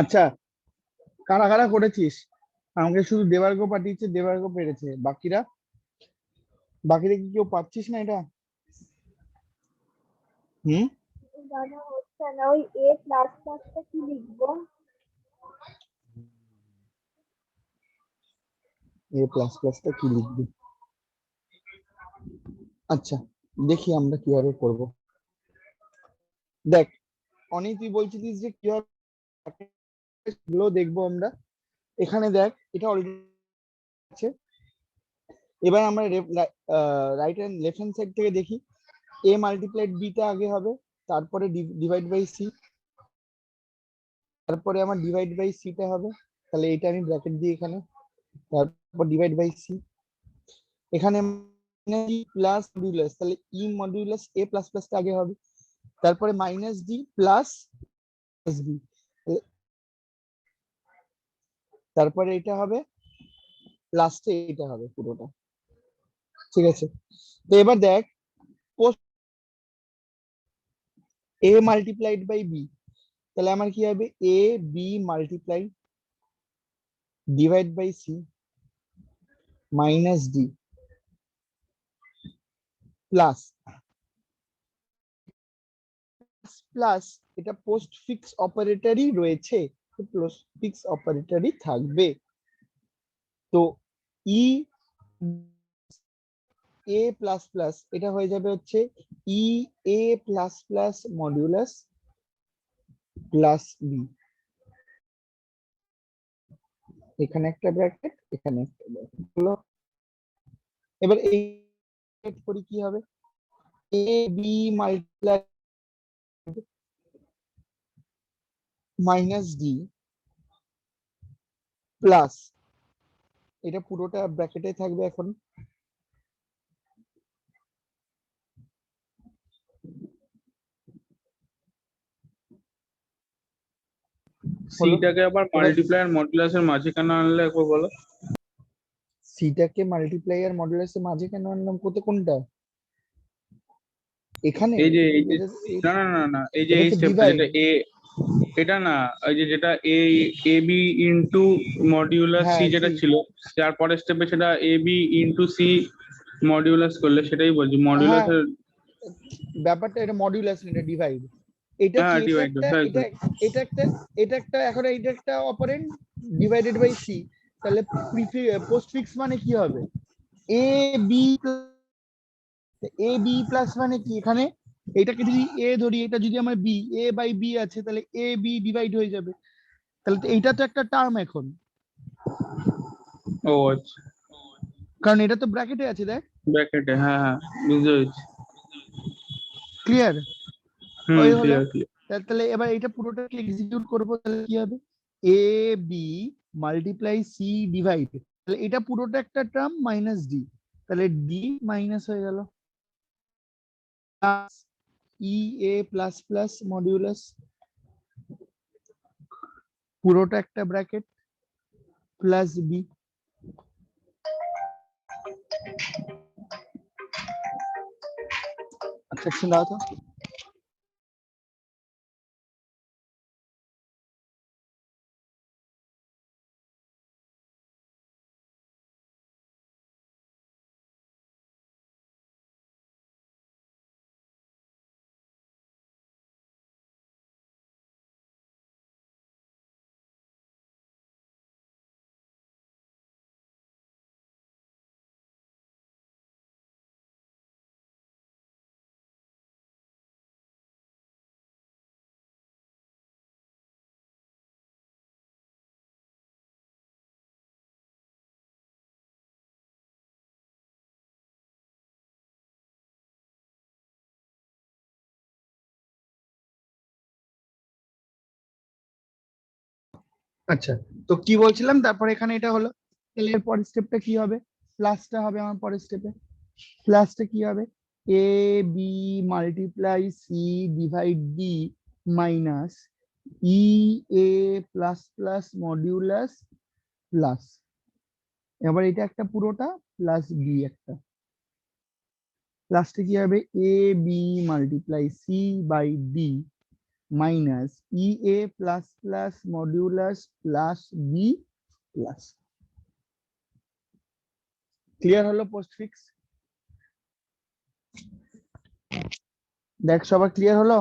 আচ্ছা, কারা কারা করেছিস? আমাকে শুধু দেবার্গ পাঠিয়েছে, দেবার্গ পেরেছে, বাকিরা বাকিরা কি কেউ পাচ্ছিস না এটা? হুম, দাদা হচ্ছে না, ওই এ প্লাস প্লাসটা কি লিখবো? এ প্লাস প্লাসটা কি লিখবি? আচ্ছা দেখি আমরা কিভাবে করব। দেখ অনেক তুই বলছিলিস যে কিভাবে গুলো দেখবো আমরা, এখানে দেখ এটা অলরেডি আছে। এবার আমরা right hand left hand side থেকে দেখি, এ মাল্টিপ্লাইড বি টা আগে হবে, তারপরে ডিভাইড বাই সি, তারপরে আমার ডিভাইড বাই সি টা হবে, তাহলে এটা আমি ব্র্যাকেট দিই এখানে, তারপর ডিভাইড বাই সি, এখানে প্লাস মডিউলাস, তাহলে ই মডিউলাস এ প্লাস প্লাস টা আগে হবে, তারপরে মাইনাস ডি প্লাস বি, তারপরে এটা হবে, লাস্টে এটা হবে পুরোটা। ঠিক আছে, তো এবার দেখ এ মাল্টিপ্লাইড বাই বি, তাহলে আমার কি হবে, A B multiply divide by C minus D plus plus এটা পোস্ট ফিক্স অপারেটরই রয়েছে, পোস্ট ফিক্স অপারেটরই থাকবে। তো ই এ প্লাস প্লাস এটা হয়ে যাবে হচ্ছে E A plus plus modulus plus B, এখানে একটা ব্র্যাকেট, এখানে একটা ব্র্যাকেট হলো। এবার এই করি কি হবে, A B multiply minus D plus, এটা পুরোটা ব্র্যাকেটে থাকবে এখন, সিটাকে আবার এবার মাল্টিপ্লাই আর মডুলাসের মাঝে কেন আনলে একবার বলো? সিটাকে মাল্টিপ্লাই আর মডুলাসের মাঝে কেন আনলাম? কোনটা? এখানে এই যে না না না না, এই যে এটা এই হচ্ছে স্টেপটা ডিভাইড। যেটা এ, এটা না, ওই যে যেটা এ A B into modulus C হ্যাঁ যেটা সি, ছিল, তার পরের স্টেপে সেটা A B into C modulus করলে, সেটাই বলছি হ্যাঁ মডিউলাসের। ব্যাপারটা এটা মডিউলাস না, এটা ডিভাইড। এটা কি, হ্যাঁ এটা ডিভাইড, একটা, তাই তো। এটা এটা একটা, এটা একটা, এখন এটা একটা অপারেন্ড, ডিভাইডেড বাই সি, তাহলে পোস্টফিক্স মানে কি হবে? এ বি প্লাস মানে কি, এখানে এটাকে যদি এ ধরি, এটা যদি আমার বি, এ বাই বি আছে, তাহলে এ বি ডিভাইড হয়ে যাবে। তাহলে তো এইটা তো একটা টার্ম এখন, ও আচ্ছা, কারণ এটা তো ব্র্যাকেটে আছে, দেখ। ব্র্যাকেটে, হ্যাঁ হ্যাঁ বুঝতে পেরেছি। ক্লিয়ার? হুম, ওই হলো। Clear clear. তাহলে এবার এটা পুরোটাকে এক্সিকিউট করবো, তাহলে কি হবে? A B multiply C divide, তাহলে এটা পুরোটা একটা টার্ম মাইনাস ডি, তাহলে ডি মাইনাস হয়ে গেল, ই এ প্লাস প্লাস মডিউলাস, পুরোটা একটা ব্র্যাকেট, প্লাস বি। সেকশন দাও তো। আচ্ছা, তো কি বলছিলাম, তারপরে এখানে এটা হলো, তাহলে এর পরের স্টেপটা কি হবে? প্লাসটা হবে আমার পরের স্টেপে। প্লাসটা কি হবে? A B multiply C divide D minus E A plus plus modulus plus, এবার এটা একটা পুরোটা প্লাস বি একটা, প্লাসটা কি হবে? A B multiply C by D minus E A plus plus modulus plus B plus. Clear হলো postfix? দেখ সবার ক্লিয়ার হলো?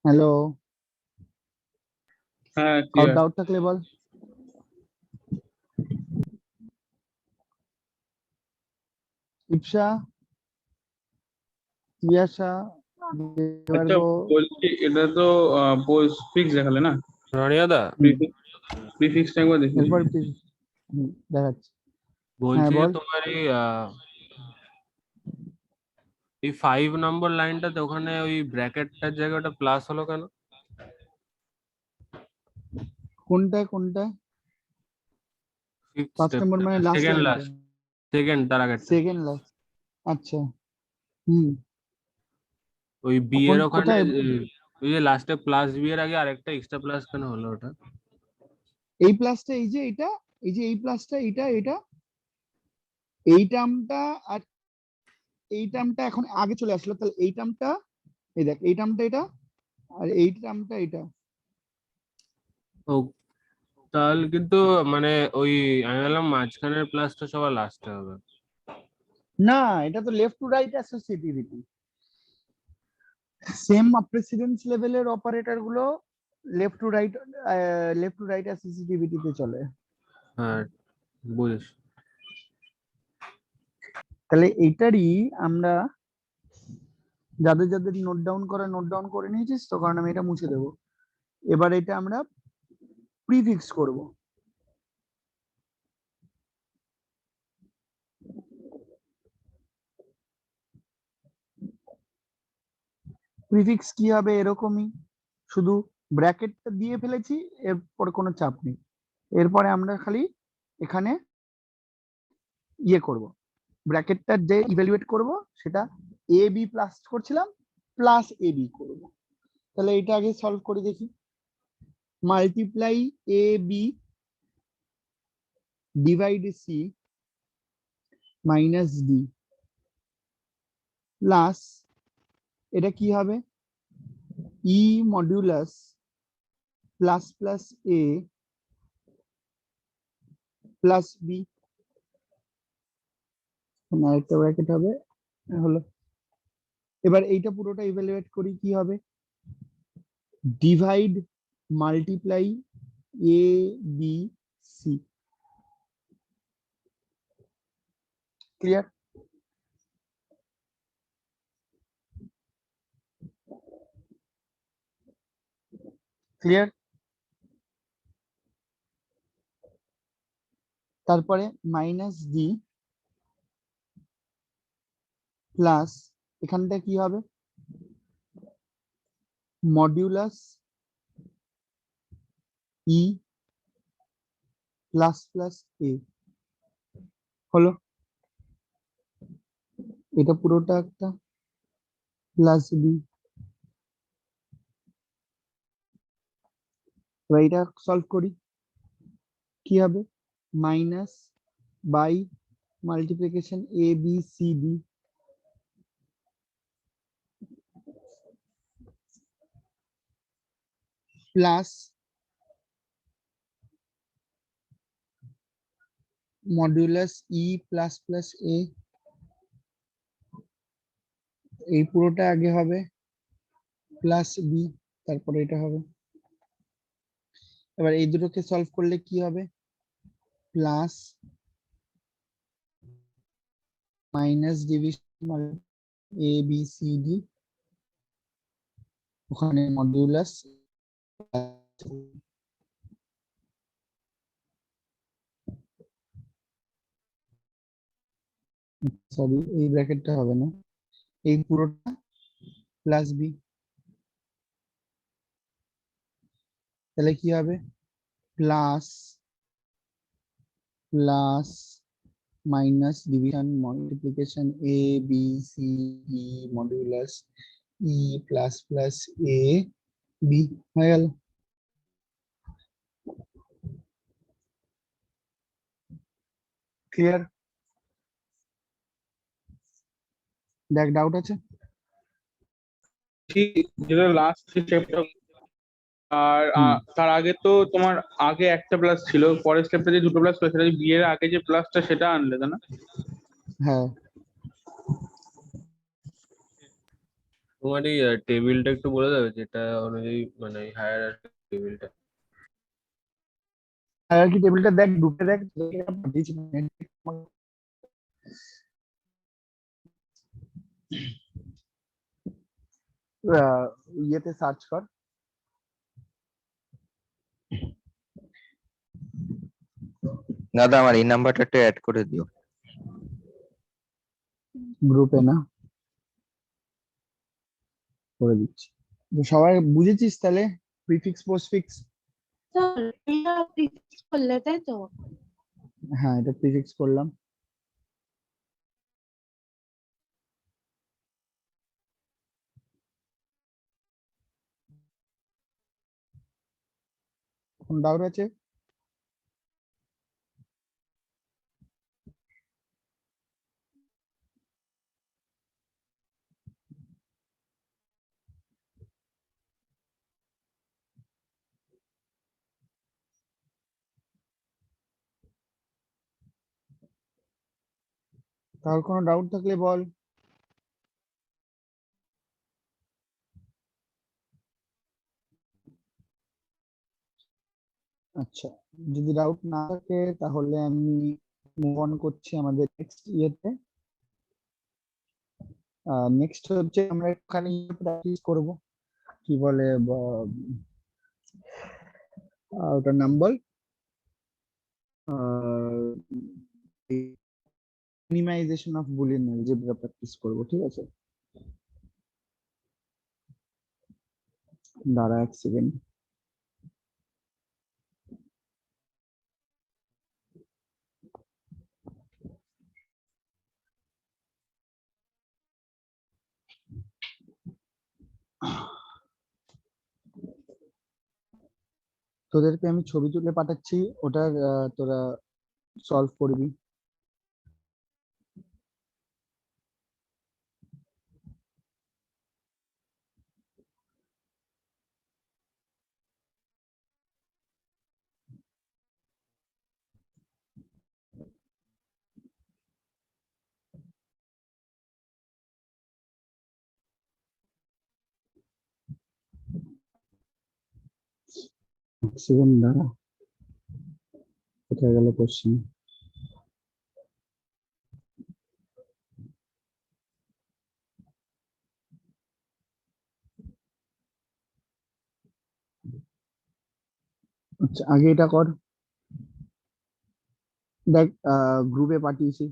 হ্যালো, হ্যাঁ কারোর ক্লিয়ার। ডাউট থাকলে বল। ইপসা, তিয়াসা, আচ্ছা দেবার্গ, বলছি, এটা তো পোস্ট ফিক্স দেখালে না, রনিয়াদা, প্রিফিক্সটা একবার দেখি। এরপর দেখাচ্ছি। হ্যাঁ বলছি যে বল। তোমার এই 5 নম্বর লাইনটাতে ওখানে ওই ব্র্যাকেটটার জায়গাটা প্লাস হলো কেন? কোনটায় কোনটায়? ফিফথ ফার্স্ট স্টেপ, নম্বর মানে লাস্ট সেকেন্ড লাইনটা? লাস্ট, সেকেন্ড তার আগেরটা। সেকেন্ড লাস্ট, আচ্ছা। হুম, ওই বি এর ওখানে কোথায়? ওই যে লাস্টে প্লাস বি এর আগে আরেকটা এক্সট্রা প্লাস কেন হলো ওটা? এই প্লাসটা, এই যে এটা, এই যে এই প্লাসটা, এটা এটা এই টার্মটা আর এই টার্মটা এখন আগে চলে আসলো, তাহলে এই টার্মটা, এই দেখ এই টার্মটা এটা, আর এই টার্মটা এটা। ও, তাহলে কিন্তু মানে ওই আমি বললাম মাঝখানের প্লাসটা সবার লাস্টে হবে। না, এটা তো left to right associativity. Same precedence লেভেলের অপারেটর গুলো লেফট টু রাইট অ্যাসোসিয়েটিভিটিতে চলে। হ্যাঁ বুঝেছি। তাহলে এইটারই আমরা যাদের যাদের নোট ডাউন করে নিয়েছিস তো, কারণ আমি এটা মুছে দেবো। এবার এটা আমরা প্রিফিক্স করব। প্রিফিক্স কি হবে? এরকমই, শুধু ব্র্যাকেটটা দিয়ে ফেলেছি, এরপর কোনো চাপ নেই। এরপরে আমরা খালি এখানে ইয়ে করব, ব্র্যাকেটটা যে ইভ্যালুয়েট করব সেটা এ বি প্লাস করছিলাম, প্লাস এ বি করবো। তাহলে এটা আগে সলভ করে দেখি। Multiply A B divide C minus D plus, এটা কি হবে? E modulus plus plus A plus B. আরেকটা ব্র্যাকেট হবে হলো। এবার এইটা পুরোটা ইভ্যালুয়েট করি কি হবে, divide multiply A B C. Clear? Clear? তারপরে মাইনাস ডি প্লাস এখানটা কি হবে, modulus E plus plus A হলো। এটা পুরোটা একটা প্লাস বি। এবার এটা সলভ করি কি হবে, minus by multiplication A B C D plus modulus E plus plus A. এই পুরোটা আগে হবে প্লাস বি, তারপরে এটা হবে। এবার এই দুটোকে সলভ করলে কি হবে, প্লাস মাইনাস ডিভিশন এ বি সি ডি, ওখানে মডিউলাস, সরি এই ব্র্যাকেটটা হবে না, এই পুরোটা প্লাস বি। তাহলে কি হবে, plus plus minus division multiplication A B C E modulus E plus plus A B হয়ে গেল। ক্লিয়ার? দেখ ডাউট আছে? যেটা লাস্ট স্টেপটা, আর তার আগে তো তোমার আগে একটা প্লাস ছিল, পরের স্টেপটা যে দুটো প্লাস ছিল সেটা বি এর আগে যে প্লাসটা সেটা আনলে তাই না? হ্যাঁ তোমার এই টেবিলটা একটু বলে দেবে যেটা অনুযায়ী, মানে হায়ার টেবিলটা। হায়ারার্কি টেবিলটা দেখ, গ্রুপে দেখ পাঠিয়েছি। ইয়েতে সার্চ কর, দাদা আমার এই নাম্বারটা একটু অ্যাড করে দিও। গ্রুপে না করে দিচ্ছি। তো সবাই বুঝেছিস তাহলে প্রিফিক্স পোস্টফিক্স? স্যার এটা প্রিফিক্স করলে তাই তো? হ্যাঁ এটা প্রিফিক্স করলাম। কোন ডাউট আছে? তার কোনো ডাউট থাকলে বল। আচ্ছা, যদি ডাউট না থাকে তাহলে আমি মুভ অন করছি আমাদের নেক্সট ইয়েতে। নেক্সট হচ্ছে আমরা এখানে প্র্যাকটিস করব, কি বলে ওটার নাম বল, minimization of Boolean algebra practice করব, ঠিক আছে? দাঁড়া এক সেকেন্ড। তোদেরকে আমি ছবি তুলে পাঠাচ্ছি, ওটার তোরা সলভ করবি। সেকেন্ড দাঁড়া, কোথায় গেল কোশ্চেন? আচ্ছা আগে এটা কর, দেখ গ্রুপে পাঠিয়েছি,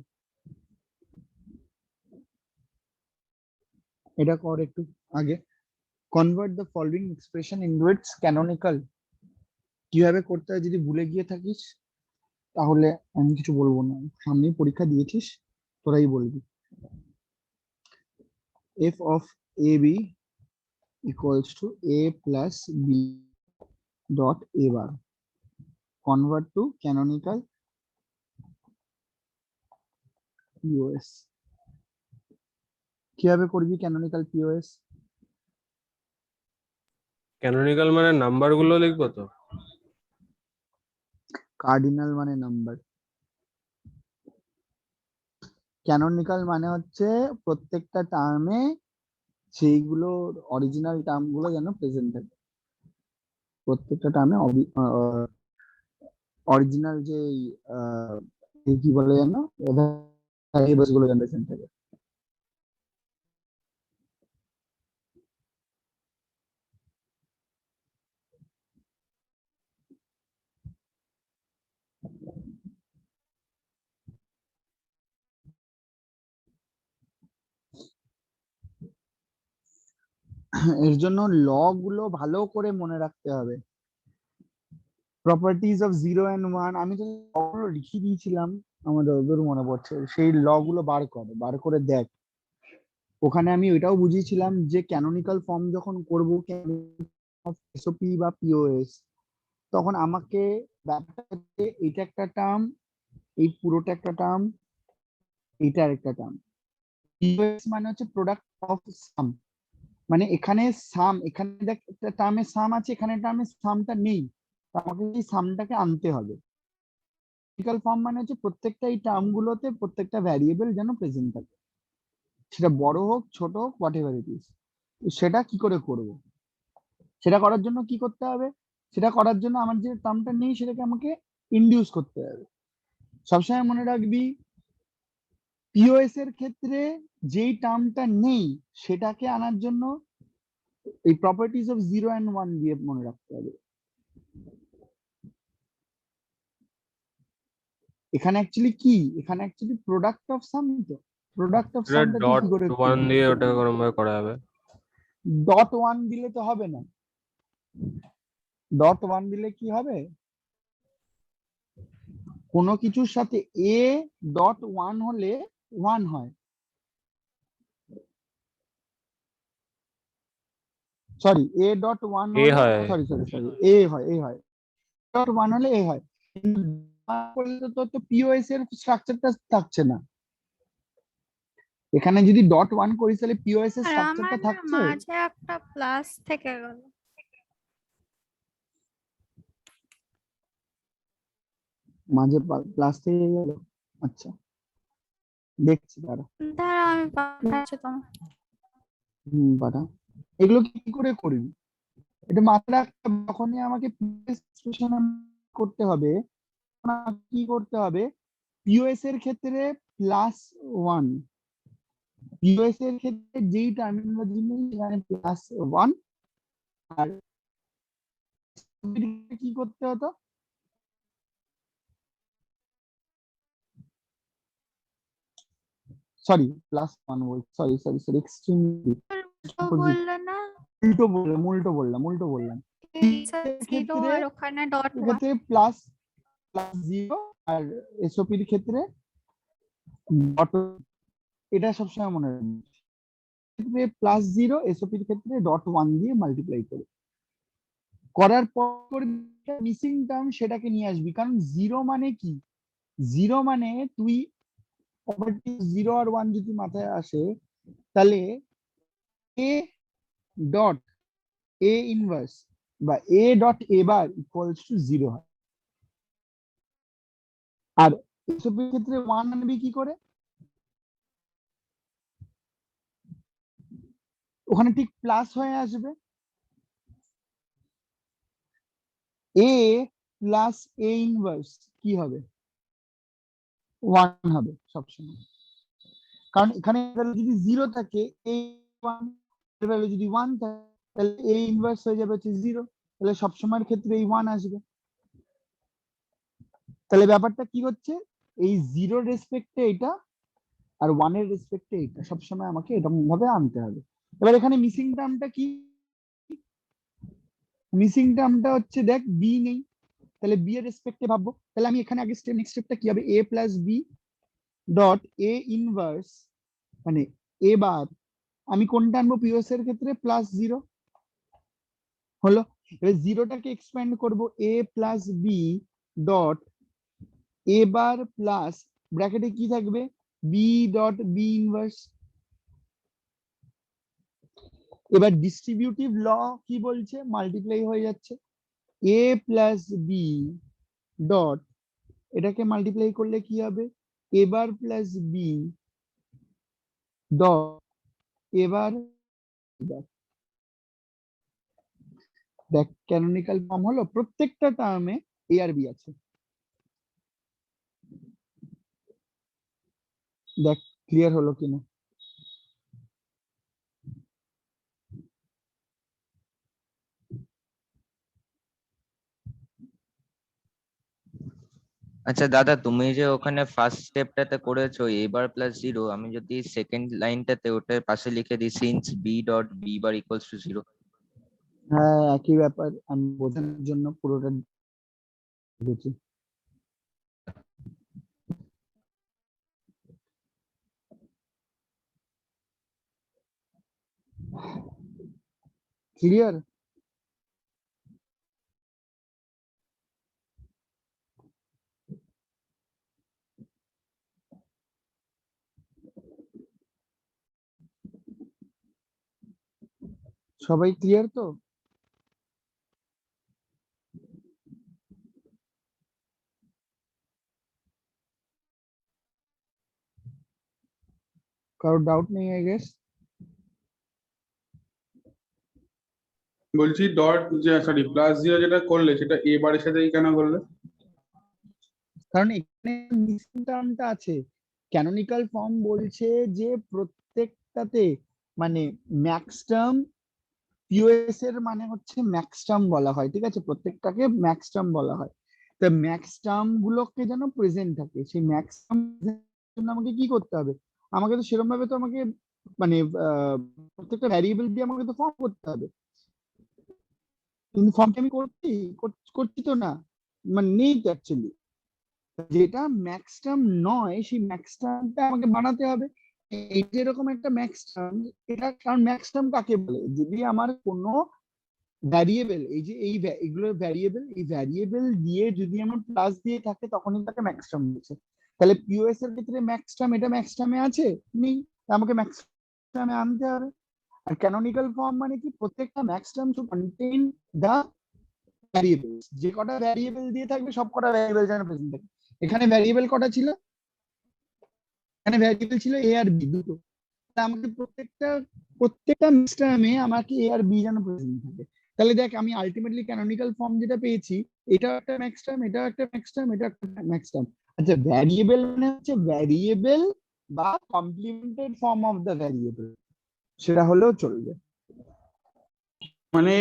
এটা কর একটু আগে। Convert the following expression into it's canonical. কিভাবে করতে হয় যদি ভুলে গিয়ে থাকিস তাহলে আমি কিছু বলবো না, সামনে পরীক্ষা দিয়েছিস, তোরাই বলবি। f of ab equals to a plus b dot a bar. Convert to canonical POS. কিভাবে করবি ক্যানোনিক্যাল POS? ক্যানোনিক্যাল মানে নাম্বার গুলো লিখবো তো? কার্ডিনাল মানে নাম্বার, ক্যানোনিক্যাল মানে হচ্ছে প্রত্যেকটা টার্মে সেইগুলো অরিজিনাল টার্ম গুলো যেন প্রেজেন্ট থাকে, প্রত্যেকটা টার্মে অরিজিনাল যে কি বলে যেন ভ্যারিয়েবলস গুলো যেন প্রেজেন্ট থাকে। এর জন্য ল গুলো ভালো করে মনে রাখতে হবে। প্রপার্টিজ অফ 0 and 1 আমি তো লগুলো লিখে দিয়েছিলাম, আমাদের ওদের মনে পড়ছে, সেই ল গুলো বার করে দেখ। ওখানে আমি ওইটাও বুঝিয়েছিলাম যে ক্যানোনিক্যাল ফর্ম যখন করব এসওপি বা পিওএস, তখন আমাকে ব্যাপারটা এটা একটা টার্ম, এই পুরোটা একটা টার্ম, এইটা আরেকটা টার্ম। পিওএস মানে হচ্ছে প্রোডাক্ট অফ সাম, মানে এখানে সাম, এখানে দেখ একটা টার্মে সাম আছে, এখানে টার্মে সামটা নেই, তো আমাকে এই সামটাকে আনতে হবে। ক্যানোনিক্যাল ফর্ম মানে হচ্ছে প্রত্যেকটা এই টার্ম গুলোতে প্রত্যেকটা ভ্যারিয়েবল যেন প্রেজেন্ট থাকে, সেটা বড় হোক ছোট হোক হোয়াট এভার ইট ইজ। সেটা কি করে করব? সেটা করার জন্য কি করতে হবে? সেটা করার জন্য আমার যে টার্মটা নেই সেটাকে আমাকে ইনডিউস করতে হবে। সবসময় মনে রাখবি পিওএস এর ক্ষেত্রে যেই টার্মটা নেই সেটাকে আনার জন্য এই প্রপার্টিজ অফ 0 and 1 দিয়ে মনে রাখতে হবে। এখানে অ্যাকচুয়ালি কি, এখানে অ্যাকচুয়ালি প্রোডাক্ট অফ সাম, তো প্রোডাক্ট অফ সামটা তুই ডট কি করে ওয়ান দিয়ে ওটা গরম ভাবে করা হবে। ডট ওয়ান দিলে তো হবে না, ডট ওয়ান দিলে কি হবে, কোনো কিছুর সাথে এ ডট ওয়ান হলে ওয়ান হয়, সরি এ ডট ওয়ান এ হলে, হয়। সরি সরি সরি এ হয়, এ হয়, ডট ওয়ান হলে এ হয়, কিন্তু তো পিওএস এর স্ট্রাকচারটা থাকছে না। এখানে যদি ডট ওয়ান করিস তাহলে পিওএস এর আর আমার স্ট্রাকচারটা না থাকছে, মাঝে একটা প্লাস থেকে গেল। মাঝে প্লাস থেকে গেল। আচ্ছা দেখছি দাঁড়া, দাঁড়া আমি পাঠাচ্ছি তোমার। পাঠা। এগুলো কি করে করবি এটা মাথায় রাখতে হবে, যখনই আমাকে POS করতে হবে তখন আমাকে কি করতে হবে, পিওএস এর ক্ষেত্রে +1, পিওএস এর ক্ষেত্রে যেই টার্মিনোলজি নেই সেখানে +1, আর কি করতে হতো, সরি +1 বল, সরি সরি সরি এক্সট্রিমলি বললে না উল্টো বললাম। জিরো ক্ষেত্রে আর ওখানে ডট ওয়ান। ক্ষেত্রে +0 আর এসওপির ক্ষেত্রে ডট, এটা সবসময় মনে রাখবে, ক্ষেত্রে +0, এসওপির ক্ষেত্রে .1 দিয়ে মাল্টিপ্লাই করে করার পর মিসিং টার্ম সেটাকে নিয়ে আসবি, কারণ 0 মানে কি, 0 মানে তুই প্রপার্টি 0 আর 1 যদি মাথায় আসে তাহলে এ ডট এ ইনভার্স বা A dot A bar equals to 0 হয়, আর এসওপির ক্ষেত্রে 1 আনবি কি করে, ওখানে ঠিক প্লাস হয়ে আসবে, এ প্লাস এ ইনভার্স কি হবে? 1 হবে সবসময়, কারণ এখানে value যদি 0 থাকে এ 1, এর value যদি 1 থাকে তাহলে এ ইনভার্স হয়ে যাবে হচ্ছে 0, তাহলে সবসময়ের ক্ষেত্রে এই 1 আসবে। তাহলে ব্যাপারটা কি হচ্ছে, এই 0 রেসপেক্টে এটা আর 1 এর রেসপেক্টে এটা সবসময় আমাকে এরকম ভাবে আনতে হবে। এবার এখানে মিসিং টার্মটা কি? মিসিং টার্মটা হচ্ছে দেখ বি নেই, তাহলে বি এর রেসপেক্টে ভাববো। তাহলে আমি এখানে আগে নেক্সট স্টেপটা কি হবে, A plus B dot A inverse মানে এবার আমি কোনটা আনবো পিওএস এর ক্ষেত্রে প্লাস 0 হলো। এবার 0টাকে এক্সপ্যান্ড করব এ প্লাস বি ডট এবার প্লাস ব্র্যাকেটে কি থাকবে বি ডট বি ইনভার্স। এবার ডিস্ট্রিবিউটিভ ল কি বলছে, মাল্টিপ্লাই হয়ে যাচ্ছে এ প্লাস বি ডট এটাকে মাল্টিপ্লাই করলে কি হবে এবার প্লাস বি ডট এবার দেখ ক্যানোনিক্যাল ফর্ম হলো, প্রত্যেকটা টার্মে এ আর বি আছে। দেখ ক্লিয়ার হলো কিনা? আচ্ছা দাদা, তুমি যে ওখানে ফার্স্ট স্টেপটাতে করেছো এবার প্লাস 0, আমি যদি সেকেন্ড লাইনটাতে ওটার পাশে লিখে দিই since B dot B bar equals to 0। হ্যাঁ একই ব্যাপার, আমি বোঝানোর জন্য পুরোটা দিচ্ছি। ক্লিয়ার? সবাই ক্লিয়ার তো? কারো ডাউট নেই আই গেস? বলছি ডট যে সরি প্লাস 0 যেটা করলে সেটা এ বারের সাথেই কেন করলে? কারণ এখানে মিসিং টার্মটা আছে। ক্যানোনিক্যাল ফর্ম বলছে যে প্রত্যেকটাতে মানে ম্যাক্স টার্ম পিওএস এর মানে হচ্ছে ম্যাক্স টার্ম বলা হয়, ঠিক আছে, প্রত্যেকটাকে ম্যাক্স টার্ম বলা হয়। তো ম্যাক্স টার্ম গুলোকে যেন প্রেজেন্ট থাকে, সেই ম্যাক্স টার্ম জন্য আমাকে কি করতে হবে, আমাকে তো সেরকম ভাবে তো আমাকে মানে প্রত্যেকটা ভ্যারিয়েবল দিয়ে আমাকে তো ফর্ম করতে হবে, কিন্তু ফর্মটা আমি করছি তো না, মানে নেই তো অ্যাকচুয়ালি। যেটা ম্যাক্স টার্ম নয় সেই ম্যাক্স টার্মটা আমাকে বানাতে হবে। এই যে এরকম একটা ম্যাক্স টার্ম, এটা কারণ ম্যাক্স টার্ম কাকে বলে, যদি আমার কোনো ভ্যারিয়েবল এই যে এগুলো ভ্যারিয়েবল, এই ভ্যারিয়েবল দিয়ে যদি আমার প্লাস দিয়ে থাকে তখনই তাকে ম্যাক্স টার্ম বলছে। তাহলে পিওএস এর ক্ষেত্রে ম্যাক্স টার্ম এটা ম্যাক্স টার্মে আছে নেই, আমাকে ম্যাক্স টার্মে আনতে হবে। আর ক্যানোনিক্যাল ফর্ম মানে কি, প্রত্যেকটা ম্যাক্স টার্ম টু কন্টেইন দা ভ্যারিয়েবলস, যে কটা ভ্যারিয়েবল দিয়ে থাকবে সব কটা ভ্যারিয়েবল যেন প্রেজেন্ট থাকে। এখানে ভ্যারিয়েবল কটা ছিল, এখানে ভ্যারিয়েবল ছিল এ আর বি দুটো, আমাকে প্রত্যেকটা ম্যাক্স টার্মে আমাকে এ আর বি যেন প্রেজেন্ট থাকে। তাহলে দেখ আমি আলটিমেটলি ক্যানোনিক্যাল ফর্ম যেটা পেয়েছি, এটা একটা ম্যাক্স টার্ম, এটা একটা ম্যাক্স টার্ম, এটা একটা ম্যাক্স টার্ম। আচ্ছা ভ্যারিয়েবল মানে হচ্ছে ভ্যারিয়েবল বা complimented form of the variable, সেটা হলেও চলবে। মানে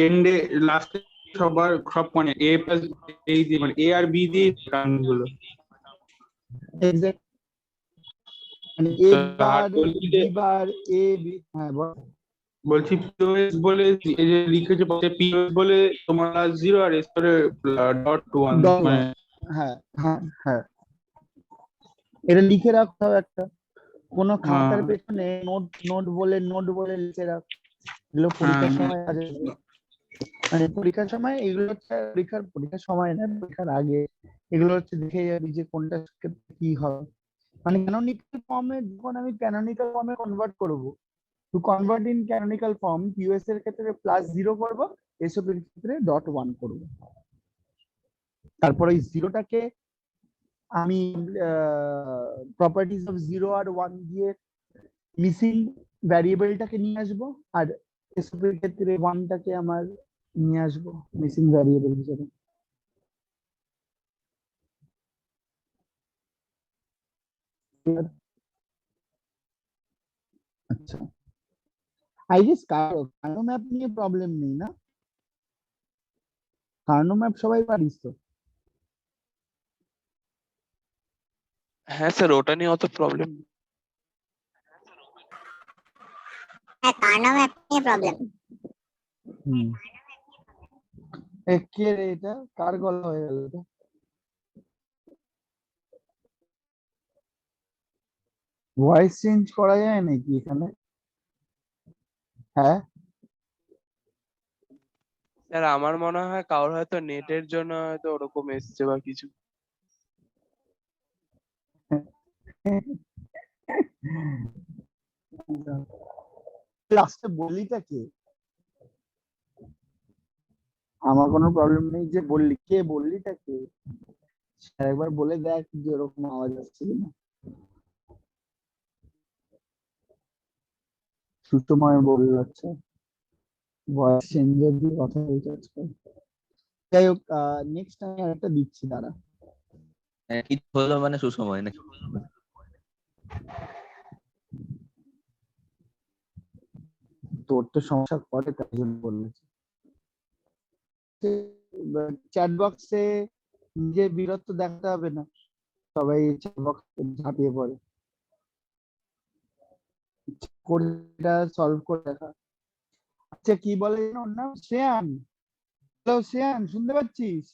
এন্ডে লাস্টে সবার সব মানে এ প্লাস এই দিয়ে মানে এ আর বি দিয়ে টার্মগুলো। এক্স্যাক্ট, মানে এ bar B bar A B, হ্যাঁ বল। বলছি পিওএস বলে এই যে লিখেছে পিওএস বলে তোমার 0 আর এস করে ডট 1 মানে হ্যাঁ হ্যাঁ হ্যাঁ, এটা লিখে রাখতে হবে একটা কোনো খাতার পেছনে, নোট বলে লিখে রাখ, এগুলো পরীক্ষার সময় কাজে লাগবে। মানে পরীক্ষার সময় এগুলো হচ্ছে পরীক্ষার সময় না, পরীক্ষার আগে এগুলো হচ্ছে দেখে যাবি যে কোনটা ক্ষেত্রে কি হবে। মানে ক্যানোনিক্যাল ফর্মে যখন আমি ক্যানোনিক্যাল ফর্মে কনভার্ট করব, to convert in canonical form POS এর ক্ষেত্রে +0 করব, এসব এর ক্ষেত্রে .1 করব। তারপর এই জিরোটাকে আমি প্রপার্টিজ অফ 0 আর 1 দিয়ে মিসিং ভ্যারিয়েবলটাকে নিয়ে আসবো, আর এসব এর ক্ষেত্রে 1টাকে আমার নিয়ে আসবো মিসিং ভ্যারিয়েবল হিসেবে। Clear? আচ্ছা, আই গেস কার্নো ম্যাপ নিয়ে প্রবলেম নেই না? কার্নো ম্যাপ সবাই পারিস তো? হ্যাঁ স্যার, ওটা নিয়ে অত প্রবলেম। হ্যাঁ কার্নো ম্যাপ নিয়ে প্রবলেম। হুম। কে রে এটা? কার গলা হয়ে গেল এটা? ভয়েস চেঞ্জ করা যায় নাকি এখানে? হ্যাঁ। স্যার আমার মনে হয় কারোর হয়তো নেটের জন্য হয়তো ওরকম এসছে বা কিছু। লাস্টে বললিটা কে? আমার কোনো প্রবলেম নেই যে বললি, কে বললিটা কে? একবার বলে দেখ যে এরকম আওয়াজ আসছে কিনা। সুষময় বলল, আচ্ছা ভয়েস চেঞ্জার দিয়ে কথা বলতে আজকাল। যাই হোক, নেক্সট আমি আরেকটা দিচ্ছি, দাঁড়া। কি হলো মানে সুসময় নাকি? তোর তো সমস্যা করে তাই জন্য বলেছি। চ্যাট বক্সে নিজের বীরত্ব দেখাতে হবে না, সবাই চ্যাট বক্সে ঝাঁপিয়ে পড়ে। কোডটা সলভ করে দেখা। আচ্ছা কি বলে যেন ওর নাম? শ্রেয়ান। হ্যালো শ্রেয়ান, শুনতে পাচ্ছিস?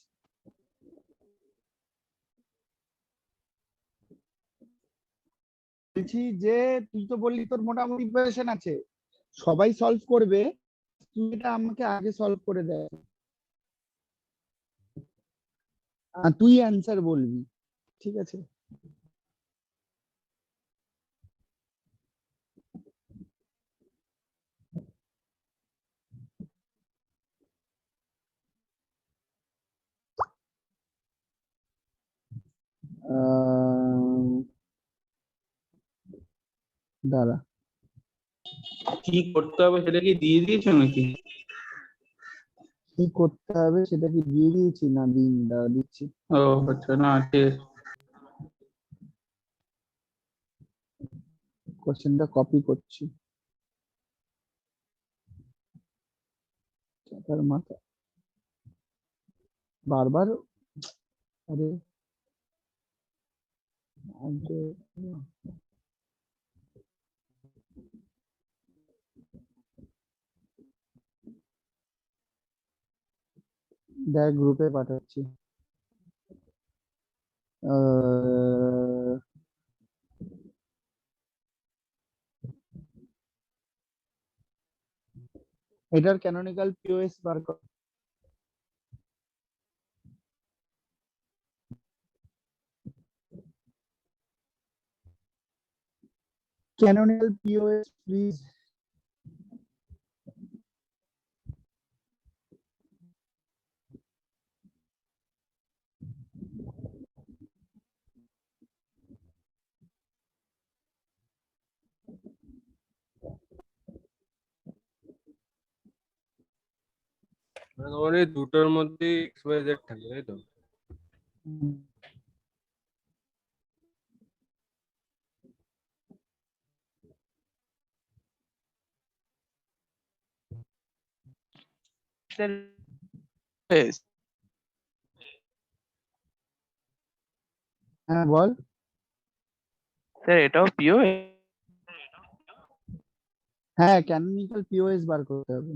বলছি যে তুই তো বললি তোর মোটামুটি প্রিপারেশন আছে, সবাই সলভ করবে, তুই এটা আমাকে আগে সলভ করে দেয়, তুই অ্যান্সার বলবি, ঠিক আছে? দাঁড়া, কি করতে হবে সেটা কি দিয়ে দিয়েছো নাকি? কি করতে হবে সেটা কি দিয়ে দিয়েছি না দিন? দাঁড়া দিচ্ছি। ও আচ্ছা, না ঠিক আছে। কোশ্চেনটা কপি করছি। চাপার মাথা বারবার, আরে দেখ গ্রুপে পাঠাচ্ছি। আহ, এটার ক্যানোনিক্যাল পিওএস বার কর। Canonical POS please. মানে তোমার এই দুটোর মধ্যে এক্স ওয়াই জেড থাকে, তাই তো? স্যার হ্যাঁ বল। স্যার এটাও পিও? হ্যাঁ ক্যানোনিক্যাল পিওএস বার করতে হবে।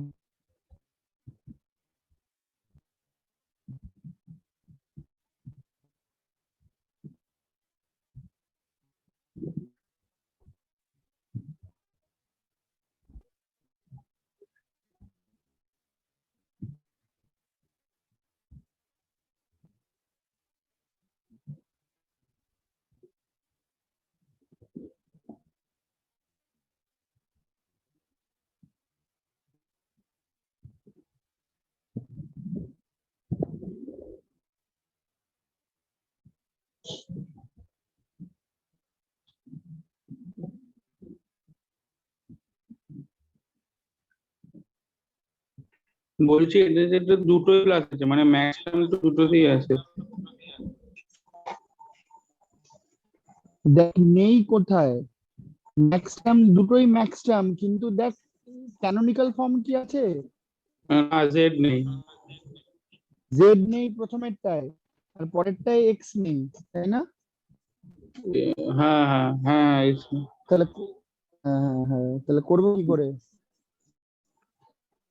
বলছি এটা দুটোই প্লাস আছে, মানে ম্যাক্স টার্ম তো দুটোতেই আছে। দেখ নেই কোথায়, ম্যাক্স টার্ম দুটোই ম্যাক্স টার্ম, কিন্তু দেখ ক্যানোনিক্যাল ফর্ম কি আছে? না, জেড নেই। জেড নেই প্রথমেরটায়, আর পরেরটায় এক্স নেই, তাই না? হ্যাঁ হ্যাঁ হ্যাঁ, তাহলে হ্যাঁ হ্যাঁ হ্যাঁ, তাহলে করবো কি করে?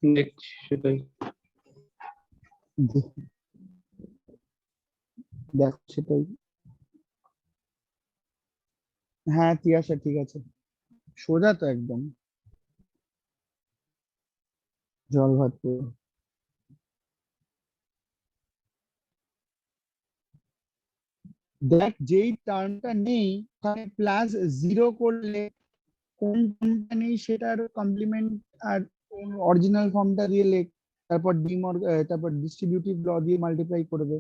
দেখছি সেটাই। দেখ সেটাই। হ্যাঁ ঠিক আছে ঠিক আছে, সোজা তো একদম, জল ভরতে। দেখ যেই টার্মটা নেই ওখানে প্লাস জিরো করলে কোন টার্মটা নেই সেটার কমপ্লিমেন্ট আর অরিজিনাল ফর্মটা দিয়ে লেখ, তারপর তারপর ডিস্ট্রিবিউটিভ ল দিয়ে মাল্টিপ্লাই করবে।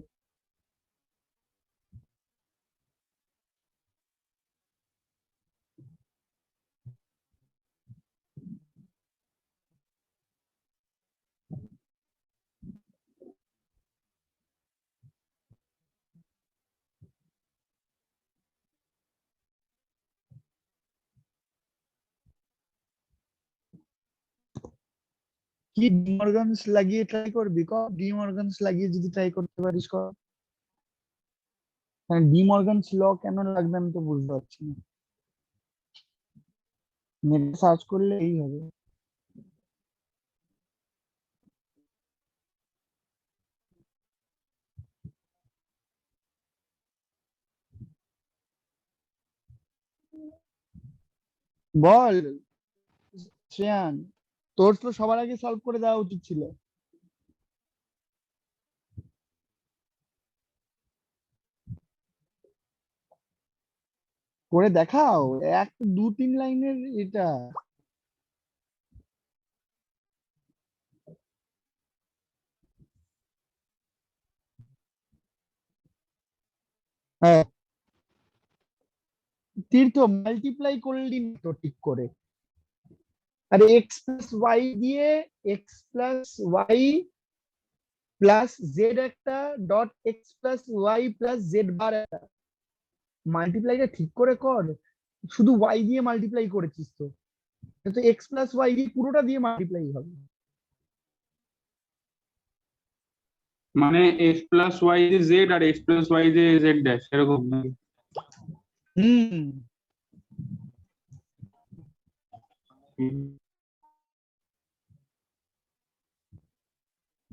কি ডিমর্গানস লাগিয়ে ট্রাই করবি? ডিমর্গানস লাগিয়ে যদি ট্রাই করতে পারিস কর। হ্যাঁ, ডিমর্গানস ল কেন লাগবে আমি তো বুঝতে পারছি না, নেটে সার্চ করলে এই হবে। বল শ্রেয়ান, তোর তো সবার আগে সলভ করে দেওয়া উচিত ছিল। করে দেখাও, এক দু তিন লাইনের এটা। হ্যাঁ, তীর্থ মাল্টিপ্লাই করলি না তো ঠিক করে। আরে এক্স প্লাস ওয়াই দিয়ে X plus Y plus Z একটা dot X plus Y plus Z bar একটা, মাল্টিপ্লাইটা ঠিক করে কর। শুধু ওয়াই দিয়ে মাল্টিপ্লাই করেছিস তো, কিন্তু এক্স প্লাস ওয়াই দিয়ে পুরোটা দিয়ে মাল্টিপ্লাই হবে। মানে এক্স প্লাস ওয়াই যে জেড আর এক্স প্লাস ওয়াই যে জেড ড্যাশ এরকম নাকি? হুম। হুম।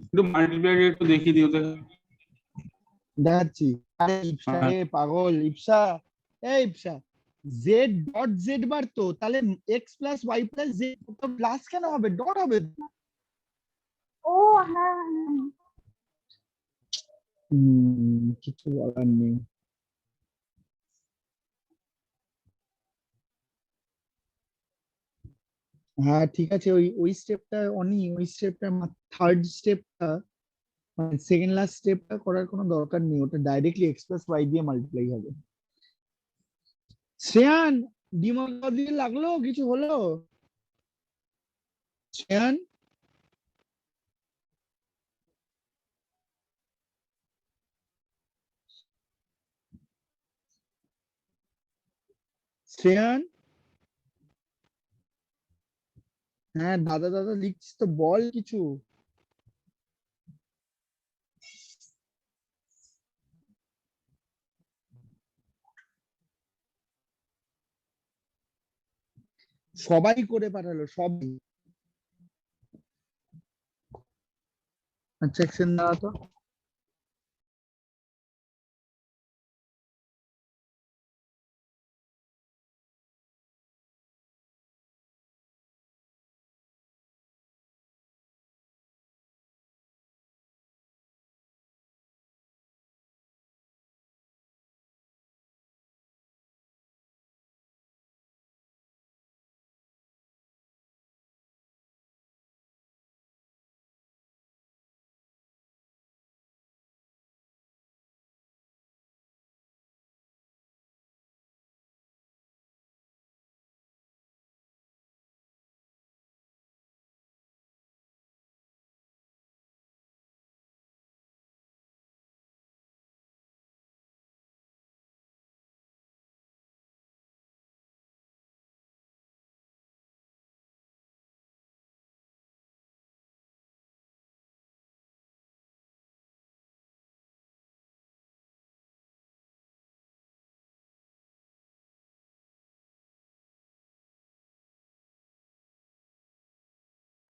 একটু মাল্টিপ্লাই একটু দেখিয়ে দিও তো। দেখাচ্ছি। আরে ইপসা হ্যাঁ। রে পাগল ইপসা, এই Ipsa, Z dot Z bar তো, তাহলে X plus Y plus Z plus কেন হবে, ডট হবে। ও হ্যাঁ হ্যাঁ হ্যাঁ। কিছু বলার নেই। হ্যাঁ ঠিক আছে, ওই ওই স্টেপটা ওই স্টেপটা থার্ড স্টেপটা মানে সেকেন্ড লাস্ট স্টেপটা করার কোনো দরকার নেই, ওটা ডাইরেক্টলি এক্স প্লাস ওয়াই দিয়ে মাল্টিপ্লাই হবে। শ্রেয়ান, ডিমল দিয়ে লাগলো, কিছু হলো? শ্রেয়ান, শ্রেয়ান, হ্যাঁ দাদা দাদা লিখছিস তো, বল কিছু। সবাই করে পাঠালো, সবাই। আচ্ছা সেকশন দাও তো।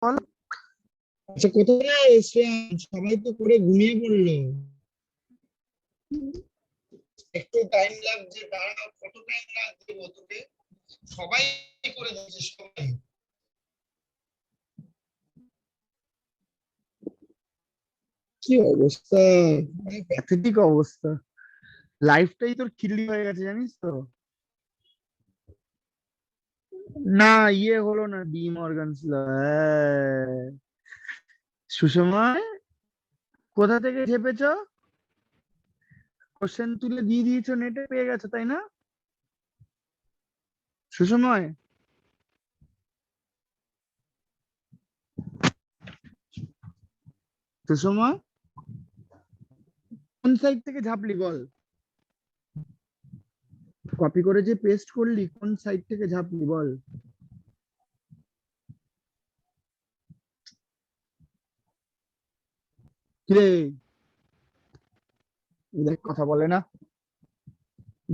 বলো। আচ্ছা কোথায় শ্রেয়ান, সবাই তো করে ঘুমিয়ে পড়লো, একটু টাইম লাগছে, দাঁড়াও কত টাইম লাগছে তোকে, সবাই করে দিয়েছে সবাই। কি অবস্থা, মানে প্যাথেটিক অবস্থা, লাইফটাই তোর খিল্লি হয়ে গেছে জানিস তো। না ইয়ে হলো না, ডি মর্গানস ল। সুষময় কোথা থেকে ঝেপেছ, কোশ্চেন তুলে দিয়ে দিয়েছো, নেটে পেয়ে গেছো তাই না সুষময়? সুষময় কোন সাইড থেকে ঝাপলি বল, কপি করে যে পেস্ট করলি কোন সাইড থেকে ঝাপলি বল। কিরে এই দেখ কথা বলে না,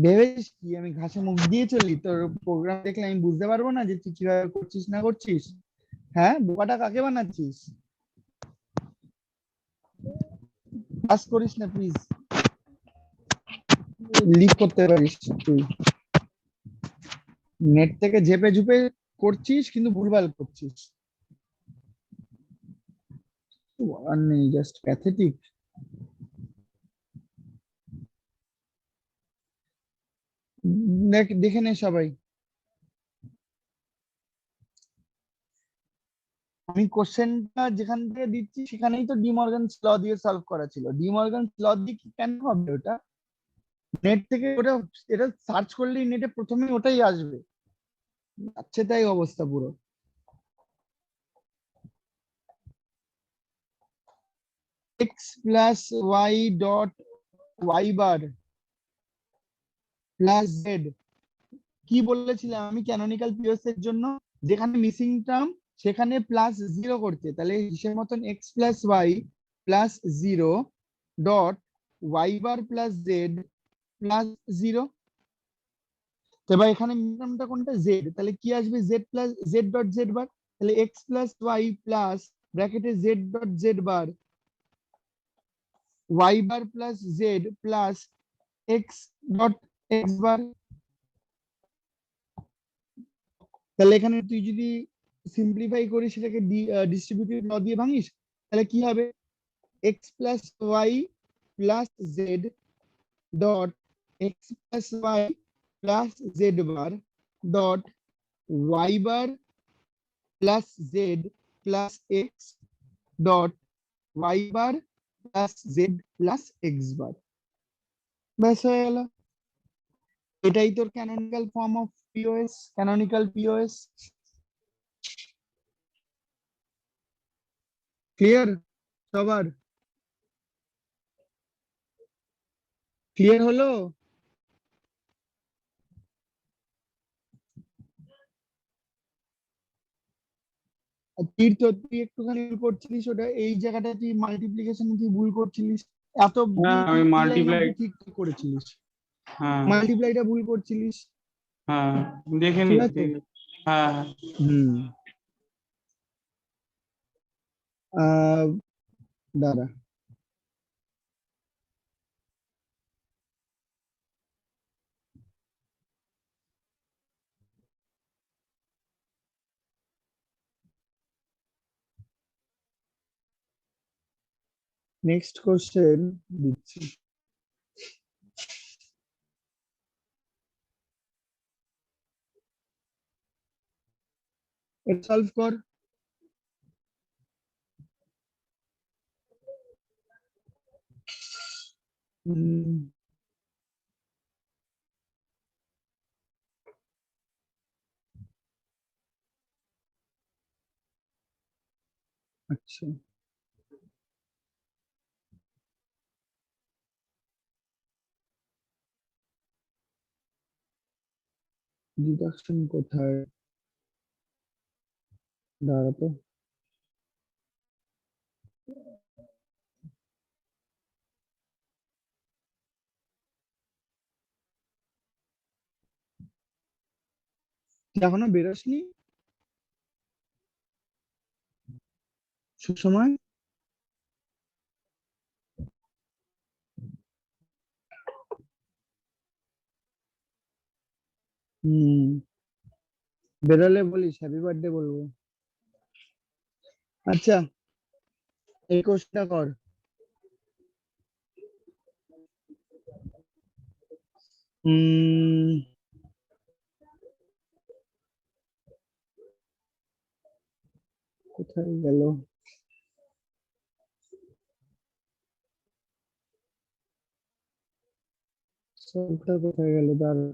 ভেবেছিস কি আমি ঘাসে মুখ দিয়ে চলি, তোর প্রোগ্রাম দেখলে আমি বুঝতে পারবো না যে তুই কিভাবে করছিস না করছিস? হ্যাঁ বোকাটা কাকে বানাচ্ছিস? পাস করিস না প্লিজ, লিক করতে পারিস তুই, নেট থেকে ঝেপে ঝুপে করছিস কিন্তু ভুলভাল করছিস, কিছু বলার নেই, জাস্ট প্যাথেটিক। দেখে নে সবাই, আমি কোশ্চেনটা যেখান থেকে দিচ্ছি সেখানেই তো ডিমর্গানস ল দিয়ে সলভ করা ছিল, ডিমর্গানস ল দিয়ে কি কেন হবে ওটা, নেট থেকে ওটা, এটা সার্চ করলেই নেটে প্রথমে ওটাই আসবে, আচ্ছা তাই অবস্থা পুরো। X plus Y dot Y bar plus Z, কি বলেছিলাম আমি ক্যানোনিকাল পিওস এর জন্য, যেখানে মিসিং টার্ম সেখানে প্লাস জিরো করতে, তাহলে হিসেব মতন X plus Y plus zero dot Y bar plus Z plus zero. এবার এখানে মিনিমামটা কোনটা জেড, তাহলে কি আসবে Z plus Z dot Z bar, তাহলে এক্স প্লাস ওয়াই প্লাস ব্র্যাকেটে Z dot Z bar Y bar plus Z plus X dot x bar. তাহলে এখানে তুই যদি সিম্পলিফাই করিস সেটাকে ডিস্ট্রিবিউটিভ ল দিয়ে ভাঙিস, তাহলে কি হবে X plus Y plus Z dot X plus Y plus Z bar dot Y bar plus Z plus X dot Y bar plus Z plus X bar. ব্যাস হয়ে গেল, এটাই তোর canonical form of POS, canonical POS. Clear সবার, clear হলো? তীর্থ তুই একটুখানি ভুল করছিলিস, ওটা এই জায়গাটা তুই মাল্টিপ্লিকেশনে তুই ভুল করছিলিস, এত হ্যাঁ আমি মাল্টিপ্লাই, ঠিক করেছিলিস, হ্যাঁ মাল্টিপ্লাইটা ভুল করছিলিস, হ্যাঁ দেখে ঠিক আছে? নিচ্ছি, হ্যাঁ হ্যাঁ হুম আহ দাঁড়া, নেক্সট কোশ্চেন দিচ্ছি। এটা সলভ কর। আচ্ছা ডিডাকশন কোথায়, দাঁড়া তো, এখনো বেরোসনি? সুসময় বেরোলে বলিস হ্যাপি বার্থডে বলবো। আচ্ছা এই কোর্সটা কর। কোথায় গেল? সবটা কোথায় গেল? দাঁড়া,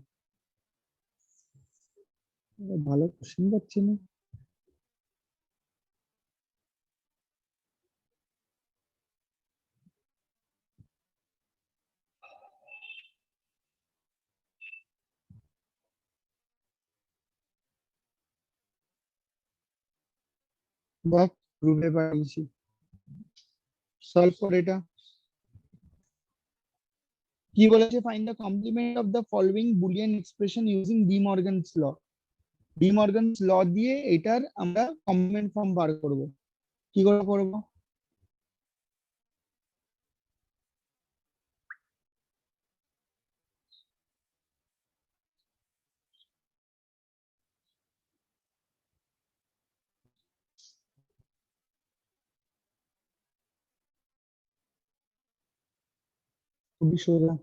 ভালো কোশ্চেন পাচ্ছি না। দেখ গ্রুপে পাঠিয়েছি, সলভ করে এটা। কি বলেছে? Find the complement of the following Boolean expression using De Morgan's law. De Morgan's law দিয়ে এটার আমরা কমপ্লিমেন্ট ফর্ম বার করব। কি করে করব? খুবই সোজা।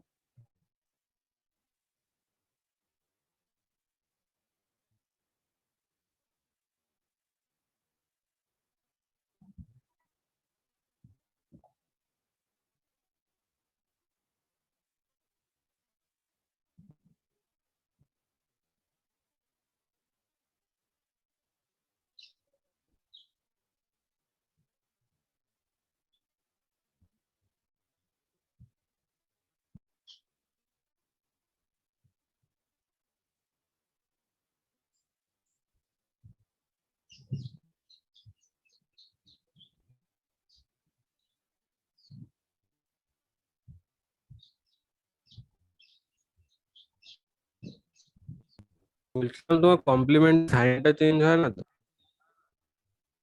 বলছিলাম তোমার কমপ্লিমেন্ট সাইনটা চেঞ্জ হয় না তো?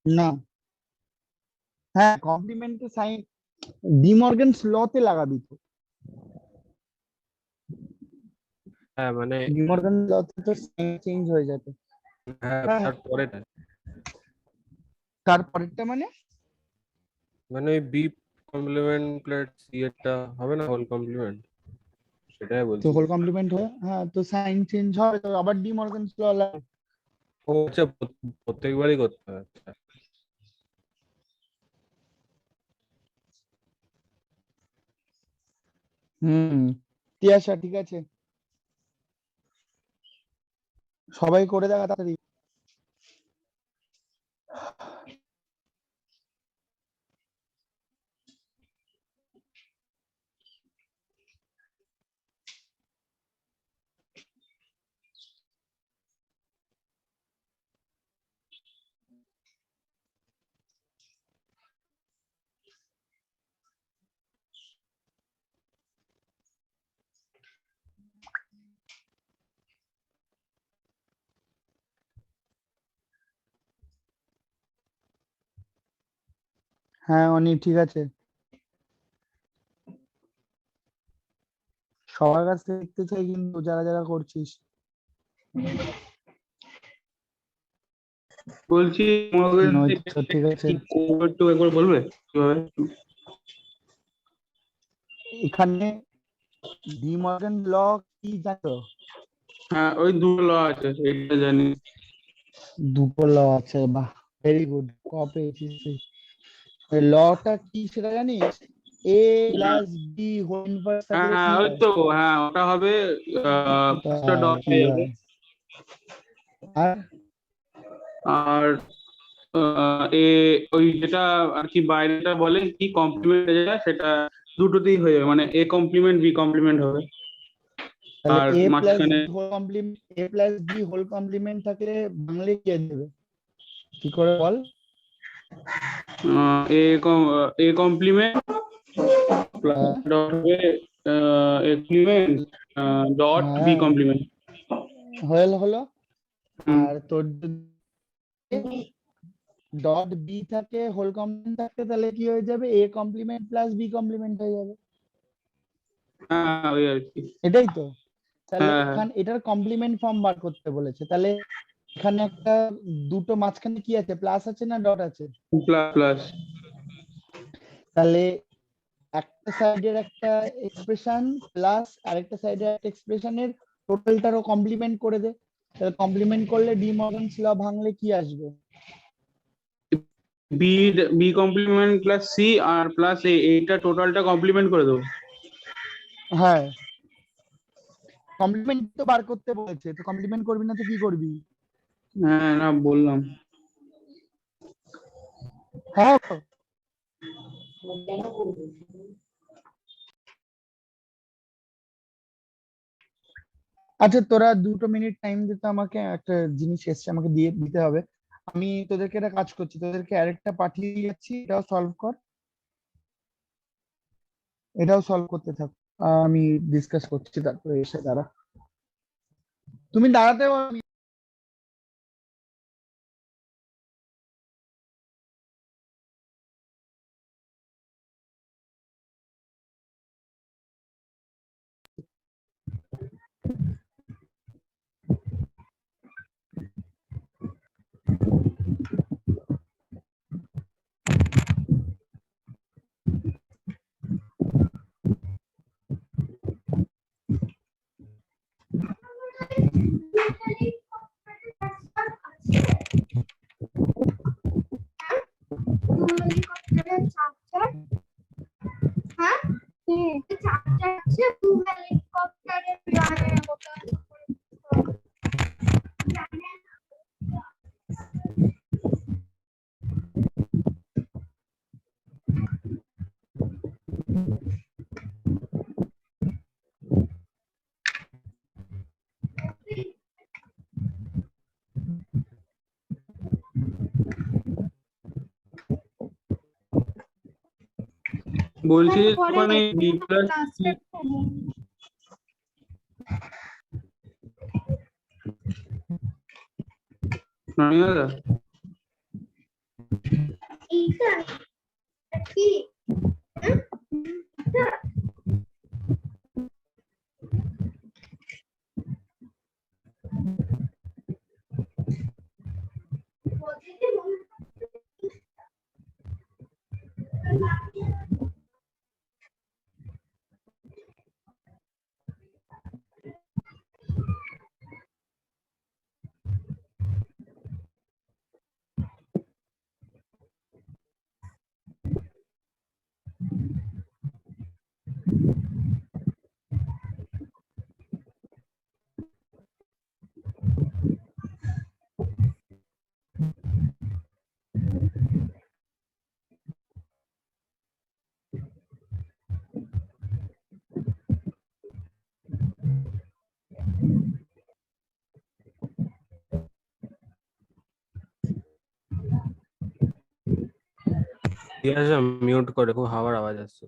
না, হ্যাঁ কমপ্লিমেন্টের সাইন ডি মর্গানস ল তে লাগাবি তো। হ্যাঁ মানে ডি মর্গানস ল তে তো সাইন চেঞ্জ হয়ে যাবে। হ্যাঁ হ্যাঁ তারপরেটা তারপরেরটা মানে মানে ওই বি কমপ্লিমেন্ট প্লাস সি এরটা হবে না হোল কমপ্লিমেন্ট, সেটাই তো বলছি। হোল কমপ্লিমেন্ট হয়, হ্যাঁ তো সাইন চেঞ্জ হবে তো আবার ডি মর্গানস ল লাগে। ও আচ্ছা, প্রত্যেকবারই করতে হয়। আচ্ছা তিয়াশা ঠিক আছে, সবাই করে দেখা তাড়াতাড়ি। হ্যাঁ অনি ঠিক আছে, সবার কাছ থেকে দেখতে চাই কিন্তু যারা যারা করছিস। বলছি আচ্ছা ঠিক আছে, একটু একবার বলবে কিভাবে? এখানে ডি মর্গান ল কি জানো? হ্যাঁ ওই দুটো ল আছে, এটা জানি। দুটো ল আছে, বাহ ভেরি গুড, পেয়েছিস তুই। লটা কি সেটা জানিস? এ প্লাস বি হোল ইনভার্স থাকলে হ্যাঁ কি ওই হয়? তো, হ্যাঁ ওটা হবে ফার্স্টটা ডট কি হয়ে যাবে। হয়? আর আর এ ওই যেটা আর কি বাইরেটা বলে কি কমপ্লিমেন্ট যেটা, সেটা দুটোতেই হয়ে যাবে, মানে এ কমপ্লিমেন্ট বি কমপ্লিমেন্ট হবে। তাহলে আর এ প্লাস মাঝখানে B whole complement, A plus B whole complement থাকলে বাংলা কি দেবে? কি করে বল? এ কমপ্লিমেন্ট প্লাস ডট হবে এ কমপ্লিমেন্ট ডট বি হ্যাঁ কমপ্লিমেন্ট। হলো। আর তোর ডট বি থাকে, হোল কমপ্লিমেন্ট থাকে, তাহলে কি হয়ে যাবে, A complement plus B complement হয়ে যাবে। হ্যাঁ ওই আর কি। এটাই তো। তাহলে হ্যাঁ, হ্যাঁ। এখানে এটার কমপ্লিমেন্ট ফর্ম বার করতে বলেছে, তাহলে এখানে একটা দুটো মাঝখানে কি আছে, প্লাস আছে না ডট আছে? Plus plus. তাহলে একটা সাইডের একটা এক্সপ্রেশন প্লাস আরেকটা সাইডের একটা এক্সপ্রেশনের টোটালটারও কমপ্লিমেন্ট করে দে। তাহলে কমপ্লিমেন্ট করলে ডি মর্গানস ল ভাঙলে কি আসবে? B B complement plus C আর প্লাস এ, এইটা টোটালটা কমপ্লিমেন্ট করে দেবো। হ্যাঁ, কমপ্লিমেন্ট তো বার করতে বলেছে, তো কমপ্লিমেন্ট করবি না তো কি করবি? হ্যাঁ না বললাম। হ্যাঁ, আচ্ছা তোরা 2 মিনিট টাইম দিতে, আমাকে একটা জিনিস এসছে, আমাকে দিয়ে দিতে হবে। আমি তোদেরকে একটা কাজ করছি, তোদেরকে আরেকটা পাঠিয়ে যাচ্ছি, এটাও সলভ কর, এটাও সলভ করতে থাক। আমি ডিসকাস করছি, তারপরে এসে দাঁড়া, তুমি দাঁড়াতেও হেলিকপ্টারের চার্জার, হ্যাঁ চার্জার আছে, হেলিকপ্টারের বলছি যে ওখানে বি প্লাস দাদা এইটা কি ঠিক আছে, মিউট করে, খুব হাওয়ার আওয়াজ আসছে।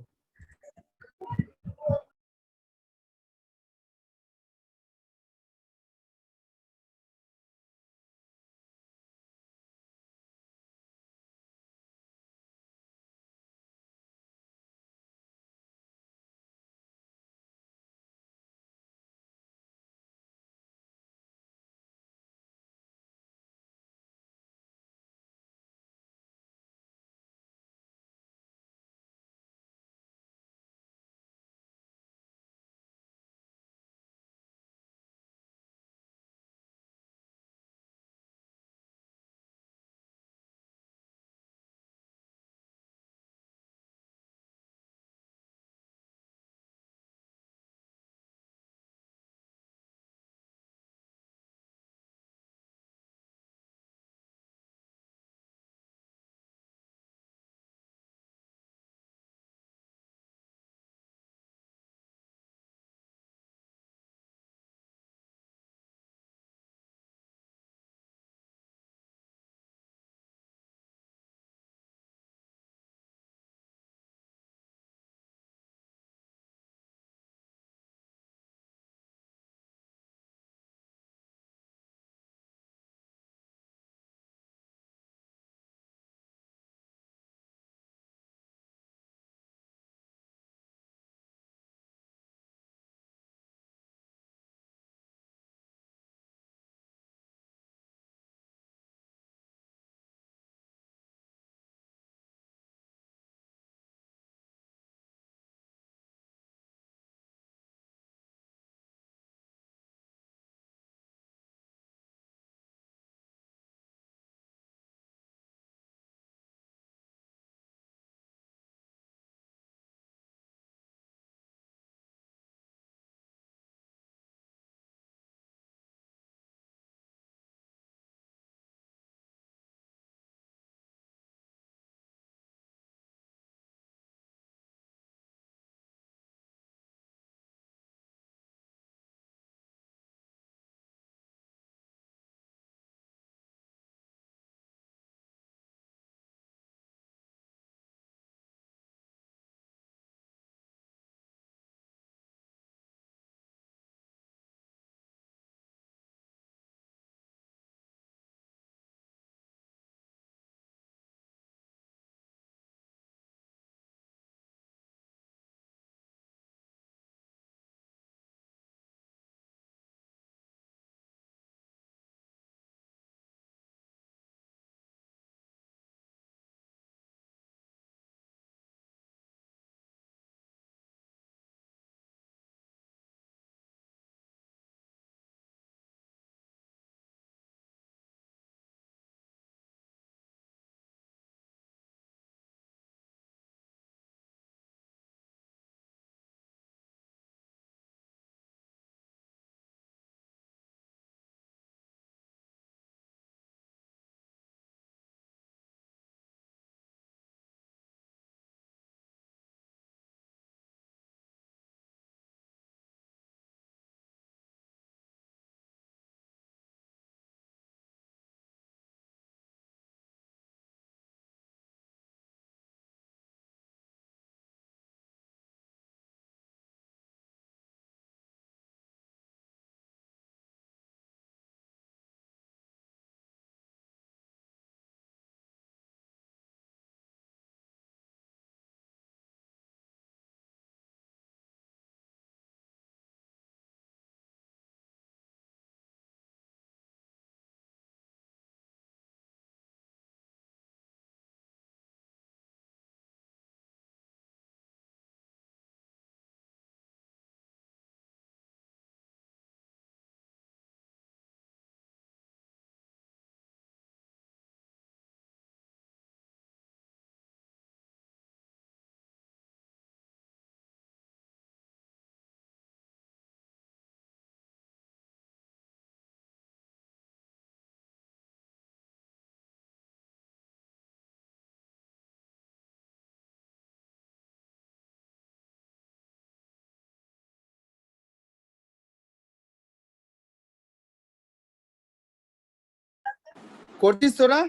করছিস তোরা?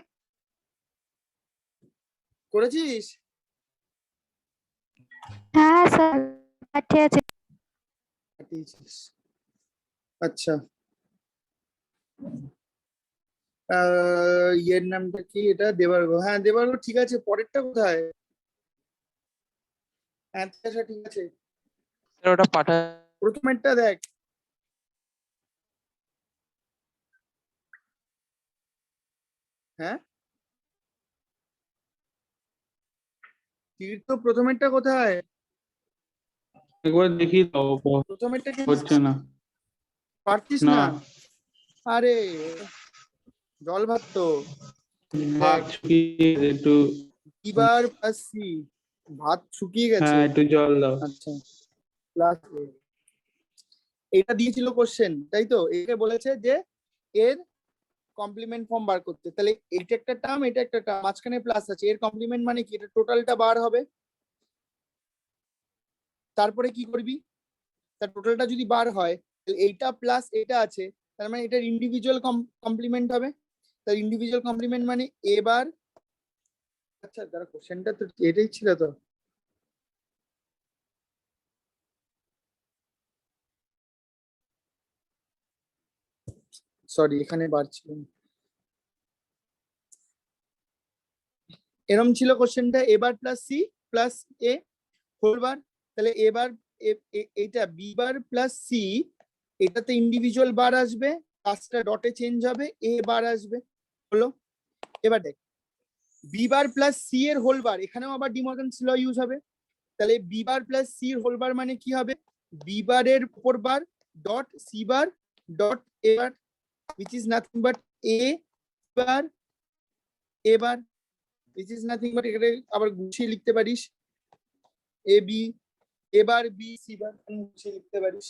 করেছিস? হ্যাঁ স্যার পাঠিয়েছি। পাঠিয়েছিস। আচ্ছা, ইয়ের নামটা কি? এটা দেবার্গ। হ্যাঁ দেবার্গ, ঠিক আছে। পরেরটা কোথায়? হ্যাঁ আচ্ছা ঠিক আছে, স্যার ওটা পাঠা প্রথমেরটা দেখ। হ্যাঁ তীর্থ, প্রথমেরটা কোথায়? একবার দেখি দাও, প্রথমেরটা কি হচ্ছে না। পারছিস না, না? আরে জল ভাত তো। ভাত শুকিয়ে গেছে একটু। এবার পাচ্ছি, ভাত শুকিয়ে গেছে। হ্যাঁ, একটু জল দাও। আচ্ছা, প্লাস এটা দিয়েছিল কোশ্চেন, তাই তো? একে বলেছে যে এর কমপ্লিমেন্ট ফর্ম বার করতে। তাহলে এটা একটা টার্ম, এটা একটা টার্ম, মাঝখানে প্লাস আছে। এর কমপ্লিমেন্ট মানে কি? এটা টোটালটা বার হবে। তারপরে কি করবি? তার টোটালটা যদি বার হয়, তাহলে এইটা প্লাস এটা আছে, তার মানে এটার ইন্ডিভিজুয়াল কমপ্লিমেন্ট হবে। তার ইন্ডিভিজুয়াল কমপ্লিমেন্ট মানে এবার, আচ্ছা তার কোশ্চেনটা তো এটাই ছিল তো। সরি, এখানে বার ছিল না। এরম ছিল কোশ্চেনটা, এবার প্লাস সি প্লাস এ হোল বার। তাহলে এবার এটা বি বার প্লাস সি, এটাতে ইন্ডিভিজুয়াল বার আসবে, কাজটা ডটে চেঞ্জ হবে, এ বার আসবে। হলো? এবার দেখ, বি বার প্লাস সি এর হোল বার, এখানেও আবার ডিমর্গানস ল ইউজ হবে। তাহলে বি বার প্লাস সি এর হোল বার মানে কি হবে? বি বারের উপর bar dot C bar dot A bar, which is nothing but a bar A bar, which is nothing but এখানে আবার গুছিয়ে লিখতে পারিস এ বি, এবার বি সি বার গুছিয়ে লিখতে পারিস।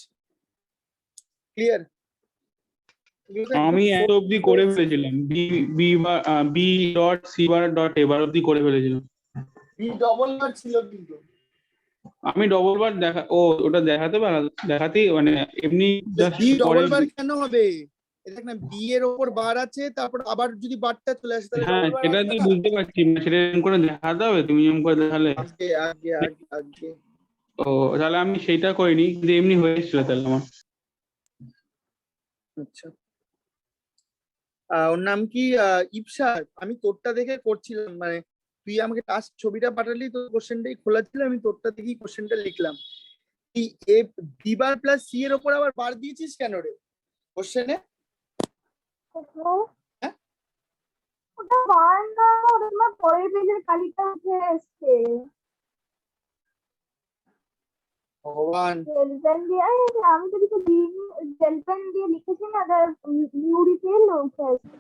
ক্লিয়ার? আমি এত অব্দি করে ফেলেছিলাম, B B B dot C bar dot এবার অব্দি করে ফেলেছিলাম। বি ডবল বার ছিল কিন্তু। আমি ডবল বার ওটা দেখাতেই মানে এমনি বি জাস্ট পরে। ডবল বার কেন হবে? দেখ না, বি এর ওপর বার আছে, তারপর আবার যদি বারটা চলে আসে তাহলে হ্যাঁ, ডবল বার সেটা হবে তো না? বুঝতে পারছি, মানে সেটা এরকম করে দেখাতে হবে, তুমি যেমন করে দেখালে। আগে আগে আগে আগে ও, তাহলে আমি সেইটা করিনি, কিন্তু এমনি হয়ে এসেছিল তাহলে আমার। আচ্ছা, ওর নাম কি? ইপসার। আমি তোরটা দেখে করছিলাম, মানে তুই আমাকে টাস্ক ছবিটা পাঠালি, তো কোশ্চেনটাই খোলা ছিল, আমি তোরটা দেখেই কোশ্চেনটা লিখলাম। তুই A B bar plus C এর ওপর আবার বার দিয়েছিস কেন রে কোশ্চেনে? হ্যাঁ ওটা বার না, ওটা তোমার পরের পেজের কালিটা উঠে এসছে। ভগবান, জেলপেন দিয়ে, আরে আমি তো কিছু দিইনি, জেলপেন দিয়ে লিখেছি না, নিউরিতে উঠে এসছে।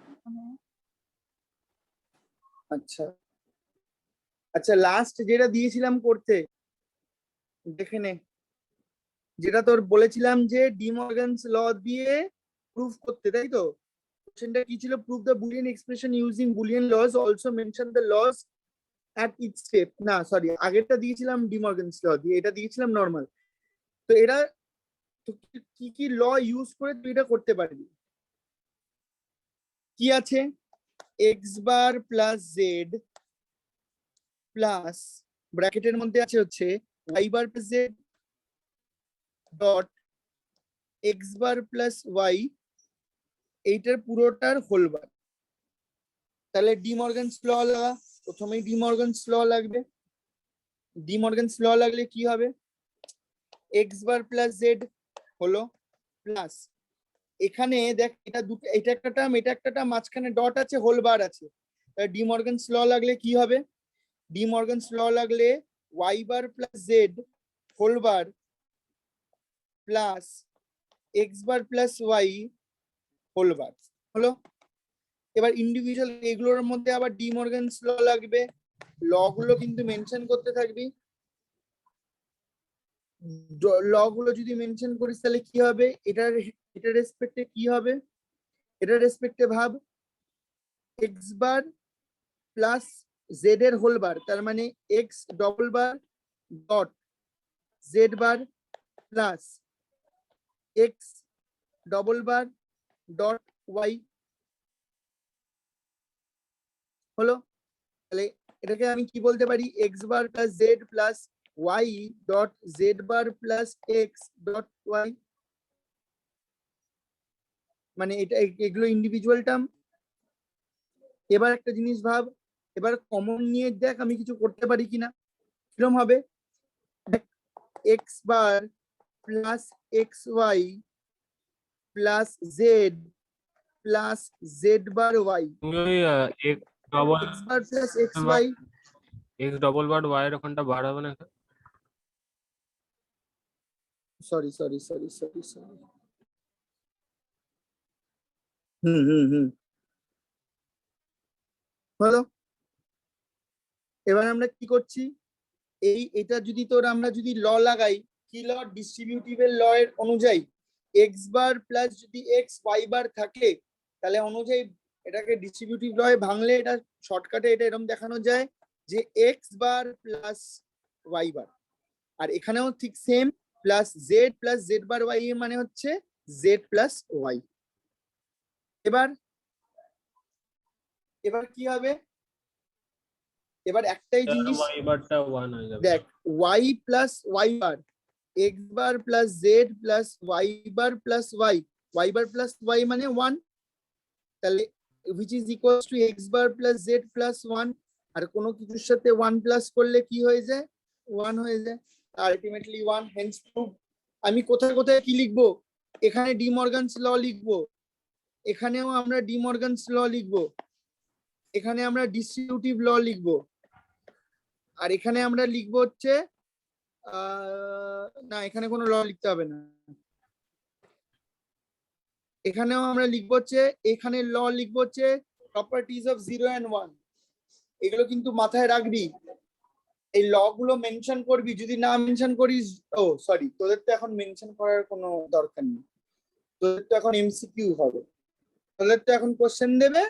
আচ্ছা আচ্ছা, লাস্ট যেটা দিয়েছিলাম করতে, দেখে নে। যেটা তোর বলেছিলাম যে ডিমর্গানস ল দিয়ে প্রুফ করতে, তাই তো? কোশ্চেনটা কি ছিল? Proof the Boolean expression using Boolean laws, also mention the laws at each step. না সরি, আগেরটা দিয়েছিলাম ডিমর্গানস ল দিয়ে, এটা দিয়েছিলাম নর্মাল। তো এরা তো কি কি ল ইউজ করে তুই এটা করতে পারবি? কি আছে? X bar plus Z plus, ব্র্যাকেটের মধ্যে আছে হচ্ছে Y bar plus Z dot x bar plus Y, এইটার পুরোটার হোল বার। তাহলে ডিমর্গানস ল লাগা, প্রথমেই ডিমর্গানস ল লাগবে। ডিমর্গানস ল লাগলে কি হবে? এক্স বার প্লাস জেড হলো প্লাস, এখানে দেখ এটা দুটো, এটা একটা টার্ম, এটা একটা টার্ম, মাঝখানে ডট আছে, হোল বার আছে। তাহলে ডিমর্গানস ল লাগলে কি হবে? ডিমর্গানস ল লাগলে Y bar plus Z whole bar plus X bar plus Y whole bar হলো। এবার ইন্ডিভিজুয়াল এগুলোর মধ্যে আবার ডিমর্গানস ল লাগবে, ল গুলো কিন্তু মেনশন করতে থাকবি। ল গুলো যদি মেনশন করিস তাহলে কি হবে? এটার রেসপেক্টে কি হবে? এটার রেসপেক্টে ভাব, এক্স বার প্লাস জেড এর হোল বার, তার মানে X double bar dot Z bar plus X double bar dot Y. হলো, তাহলে এটাকে আমি কি বলতে পারি, X bar plus Z plus Y dot Z bar plus X dot Y, মানে এটা এগুলো ইন্ডিভিজুয়াল টার্ম। এবার একটা জিনিস ভাব, এবার কমন নিয়ে দেখ আমি কিছু করতে পারি কিনা, কিরকম হবে, X bar plus X Y plus Z plus Z bar Y, তুমি ওই X double X bar plus X Y, X double bar Y এর ওখানটা বার হবে না? Sorry sorry sorry sorry sorry, হুম হলো। এবার আমরা কি করছি, এটা যদি আমরা যদি ল লাগাই, কি ল, ডিস্ট্রিবিউটিভের ল এর অনুযায়ী এক্স বার প্লাস যদি এক্স ওয়াই বার থাকে, তাহলে অনুযায়ী এটাকে ডিস্ট্রিবিউটিভ ল এ ভাঙলে এটা শর্টকাটে এটা এরকম দেখানো যায় যে x bar plus y bar, আর এখানেও ঠিক same, plus Z bar Y এর মানে হচ্ছে জেড প্লাস ওয়াই। এবার কি হবে, এবার একটাই জিনিস ওয়াই বারটা 1 হয়ে যাবে। দেখ, Y plus y bar, x bar plus Z plus Y bar plus Y bar plus Y মানে 1, তাহলে which is equals to x bar plus z plus 1, আর কোনো কিছুর সাথে 1 প্লাস করলে কি হয়ে যায়, 1 হয়ে যায়, আলটিমেটলি 1, হেন্স প্রুভ। আমি কোথায় কোথায় কি লিখবো, এখানে ডি মর্গানস ল লিখবো, এখানেও আমরা ডি মর্গানস ল লিখবো, এখানে আমরা ডিস্ট্রিবিউটিভ ল লিখবো, আর এখানে আমরা লিখবো হচ্ছে না এখানে কোনো ল লিখতে হবে না, এখানেও আমরা লিখবো হচ্ছে, এখানে ল লিখবো হচ্ছে প্রপার্টিজ অফ 0 and 1, এগুলো কিন্তু মাথায় রাখবি, এই ল গুলো মেনশন করবি, যদি না মেনশন করিস, ও সরি তোদের তো এখন মেনশন করার কোনো দরকার নেই, তোদের তো এখন এমসিকিউ হবে, তোদের তো এখন কোশ্চেন দেবে,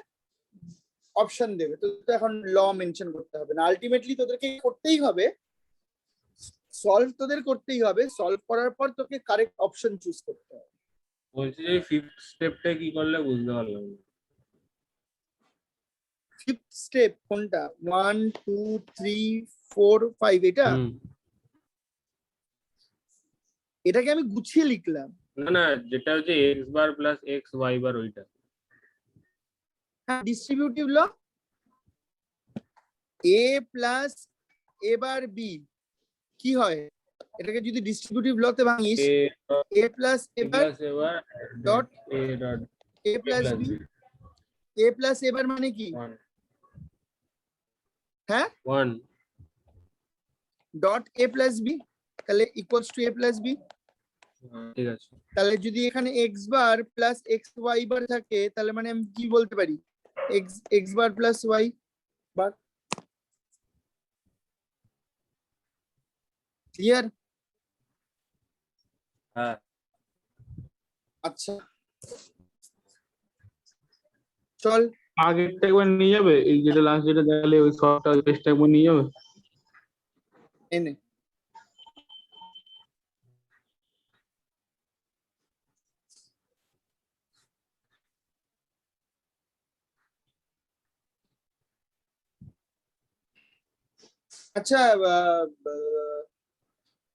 অপশন দেবে, তোদের তো এখন ল মেনশন করতে হবে না, আলটিমেটলি তোদেরকে করতেই হবে, সলভ তোদের করতেই হবে, সলভ করার পর তোকে কারেক্ট অপশন চুজ করতে হবে। বলছি যে ফিফথ স্টেপটা কি করলে বুঝতে পারলাম না। ফিফথ স্টেপ কোনটা, 1 2 3 4 5, এটা এটাকে আমি গুছিয়ে লিখলাম, না যেটা হচ্ছে X bar plus X Y bar ওইটা, হ্যাঁ distributive law, A plus A bar B কি হয়, এটাকে যদি ডিস্ট্রিবিউটিভ লতে ভাঙিস, A plus A bar dot A plus B, A plus A bar মানে কি, হ্যাঁ 1 ডট এ প্লাস বি, তাহলে equals to A plus B, ঠিক আছে। তাহলে যদি এখানে X bar plus X Y bar থাকে, তাহলে মানে আমি কি বলতে পারি, X bar plus y bar, clear? হ্যাঁ আচ্ছা চল আগেরটা একবার নিয়ে যাবে, এই যেটা লাস্ট যেটা দেখালে ওই শর্টটা পেজটা একবার নিয়ে যাবে। এনে আচ্ছা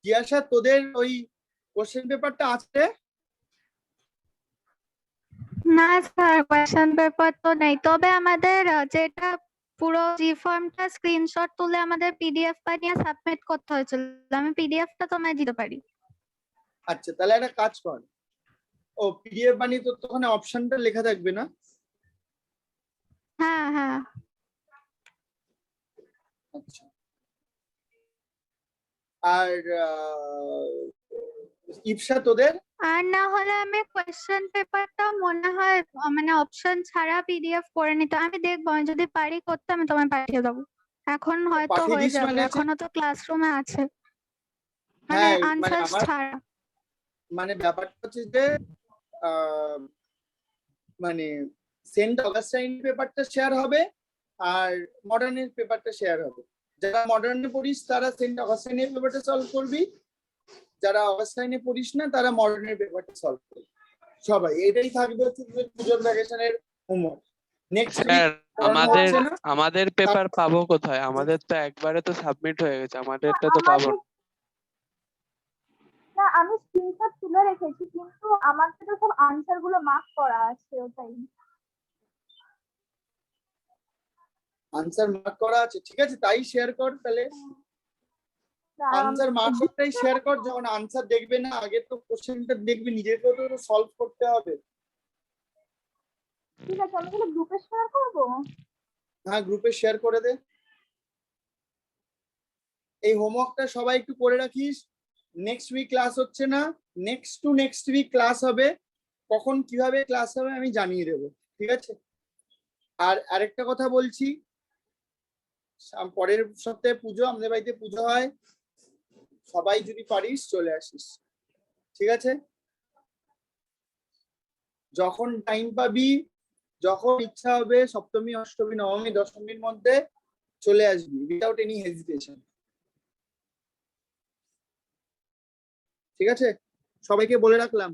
জিয়াসা, তোদের ওই কোশ্চেন পেপারটা আছে? না স্যার, কোয়েশ্চেন পেপার তো নেই, তবে আমাদের যেটা পুরো জি ফর্মটা স্ক্রিনশট তুলে আমাদের পিডিএফ বানিয়ে সাবমিট করতে হয়েছিল, আমি পিডিএফটা তোমায় দিতে পারি। আচ্ছা তাহলে একটা কাজ কর, ও পিডিএফ বানিয়ে তোর তো ওখানে অপশনটা লেখা থাকবে না? হ্যাঁ হ্যাঁ আচ্ছা, আর ইপসা তোদের? আর না হলে আমি কোয়েশ্চেন পেপারটা মনে হয় মানে অপশন ছাড়া পিডিএফ করে নিতে, আমি দেখবো, আমি যদি পারি করতে আমি তোমায় পাঠিয়ে দেবো, এখন হয়তো পাঠিয়ে হয়ে দিস যাবে, মানে হচ্ছে- এখনো তো ক্লাসরুমে আছে, মানে হ্যাঁ মানে আনসার আমার ছাড়া। মানে ব্যাপারটা হচ্ছে যে মানে সেন্ট অগাস্টাইন পেপারটা শেয়ার হবে আর মডার্নের পেপারটা শেয়ার হবে, যারা মডার্নে পড়িস তারা সেন্ট অগাস্টাইনের পেপারটা সলভ করবি, যারা অগাস্টাইনে পড়িস না তারা মডার্নের পেপারটা সলভ করবি, সবাই এটাই থাকবে হচ্ছে পুজোর ভ্যাকেশনের হোমওয়ার্ক। নেক্সট স্যার আমাদের হচ্ছে না আমাদের পেপার পাবো কোথায়? আমাদের তো একবারে তো সাবমিট হয়ে গেছে, আমাদেরটা তো পাবো না। না আমি স্ক্রিনশট তুলে রেখেছি, কিন্তু আমাকে তো সব আনসার গুলো মার্ক করা আছে ওটাই। আনসার মার্ক করা আছে, ঠিক আছে তাই শেয়ার কর তাহলে। আনসার মার্ক করতেই শেয়ার কর, যখন আনসার দেখবে না আগে তো কোশ্চেনটা দেখবি, নিজেকেও তো সলভ করতে হবে। ঠিক আছে, আমি তাহলে গ্রুপে শেয়ার করবো। হ্যাঁ গ্রুপে শেয়ার করে দে। এই হোমওয়ার্কটা সবাই একটু করে রাখিস। নেক্সট উইক ক্লাস হচ্ছে না, next to next week class হবে। কখন কিভাবে ক্লাস হবে আমি জানিয়ে দেবো, ঠিক আছে। আর আরেকটা কথা বলছি, পরের সপ্তাহে পুজো, আমাদের বাড়িতে পুজো হয়, সবাই যদি পারিস চলে আসিস, ঠিক আছে। যখন টাইম পাবি, যখন ইচ্ছা হবে, সপ্তমী অষ্টমী নবমী দশমীর মধ্যে চলে আসবি উইদাউট এনি হেজিটেশন, ঠিক আছে। সবাইকে বলে রাখলাম,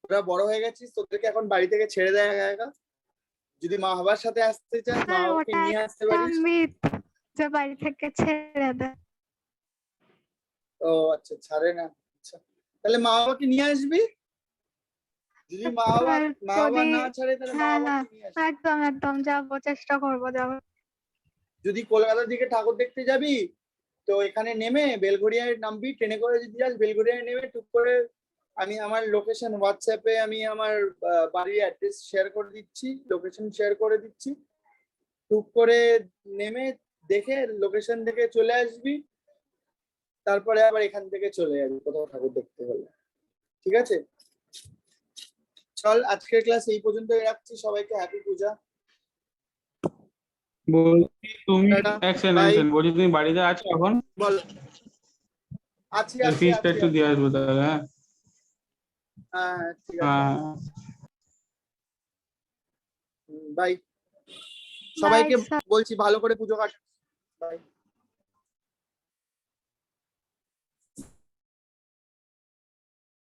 তোরা বড় হয়ে গেছিস, তোদেরকে এখন বাড়ি থেকে ছেড়ে দেয় একা একা। যদি মা বাবার সাথে আসতে চাস মা স্যার বাবাকে ওটা নিয়ে আসতে একটা পারিস। মিথ যে বাড়ি থেকে ছেড়ে দেয়। ও আচ্ছা ছাড়ে না, আচ্ছা তাহলে মা বাবাকে নিয়ে আসবি। যদি মা বাবা যদি না ছাড়ে তাহলে মা হ্যাঁ হ্যাঁ বাবাকে নিয়ে আসবি। একদম একদম যাবো, চেষ্টা করবো যাবো। যদি কলকাতার দিকে ঠাকুর দেখতে যাবি তো এখানে নেমে বেলঘড়িয়ায় নামবি, ট্রেনে করে যদি যাস বেলঘড়িয়ায় নেমে টুক করে আমি আমার লোকেশন হোয়াটসঅ্যাপে আমি আমার বাড়ির অ্যাড্রেস শেয়ার করে দিচ্ছি, লোকেশন শেয়ার করে দিচ্ছি। টুক করে নেমে দেখে লোকেশন দেখে চলে আসবি, তারপরে আবার এখান থেকে চলে যাবি কোথাও ঠাকুর দেখতে হলে, ঠিক আছে। চল আজকের ক্লাস এই পর্যন্তই রাখছি, সবাইকে হ্যাপি পূজা। বলছি তুমি টাটা, এক সেকেন্ড, বলছি তুমি বাড়িতে আছো এখন? বল। আছি আছি ফিসটা একটু দিয়ে আসবো তাহলে। হ্যাঁ হ্যাঁ ঠিক আছে, হ্যাঁ বাই। সবাইকে Bye, sir. বলছি ভালো করে পুজো কাট, বাই।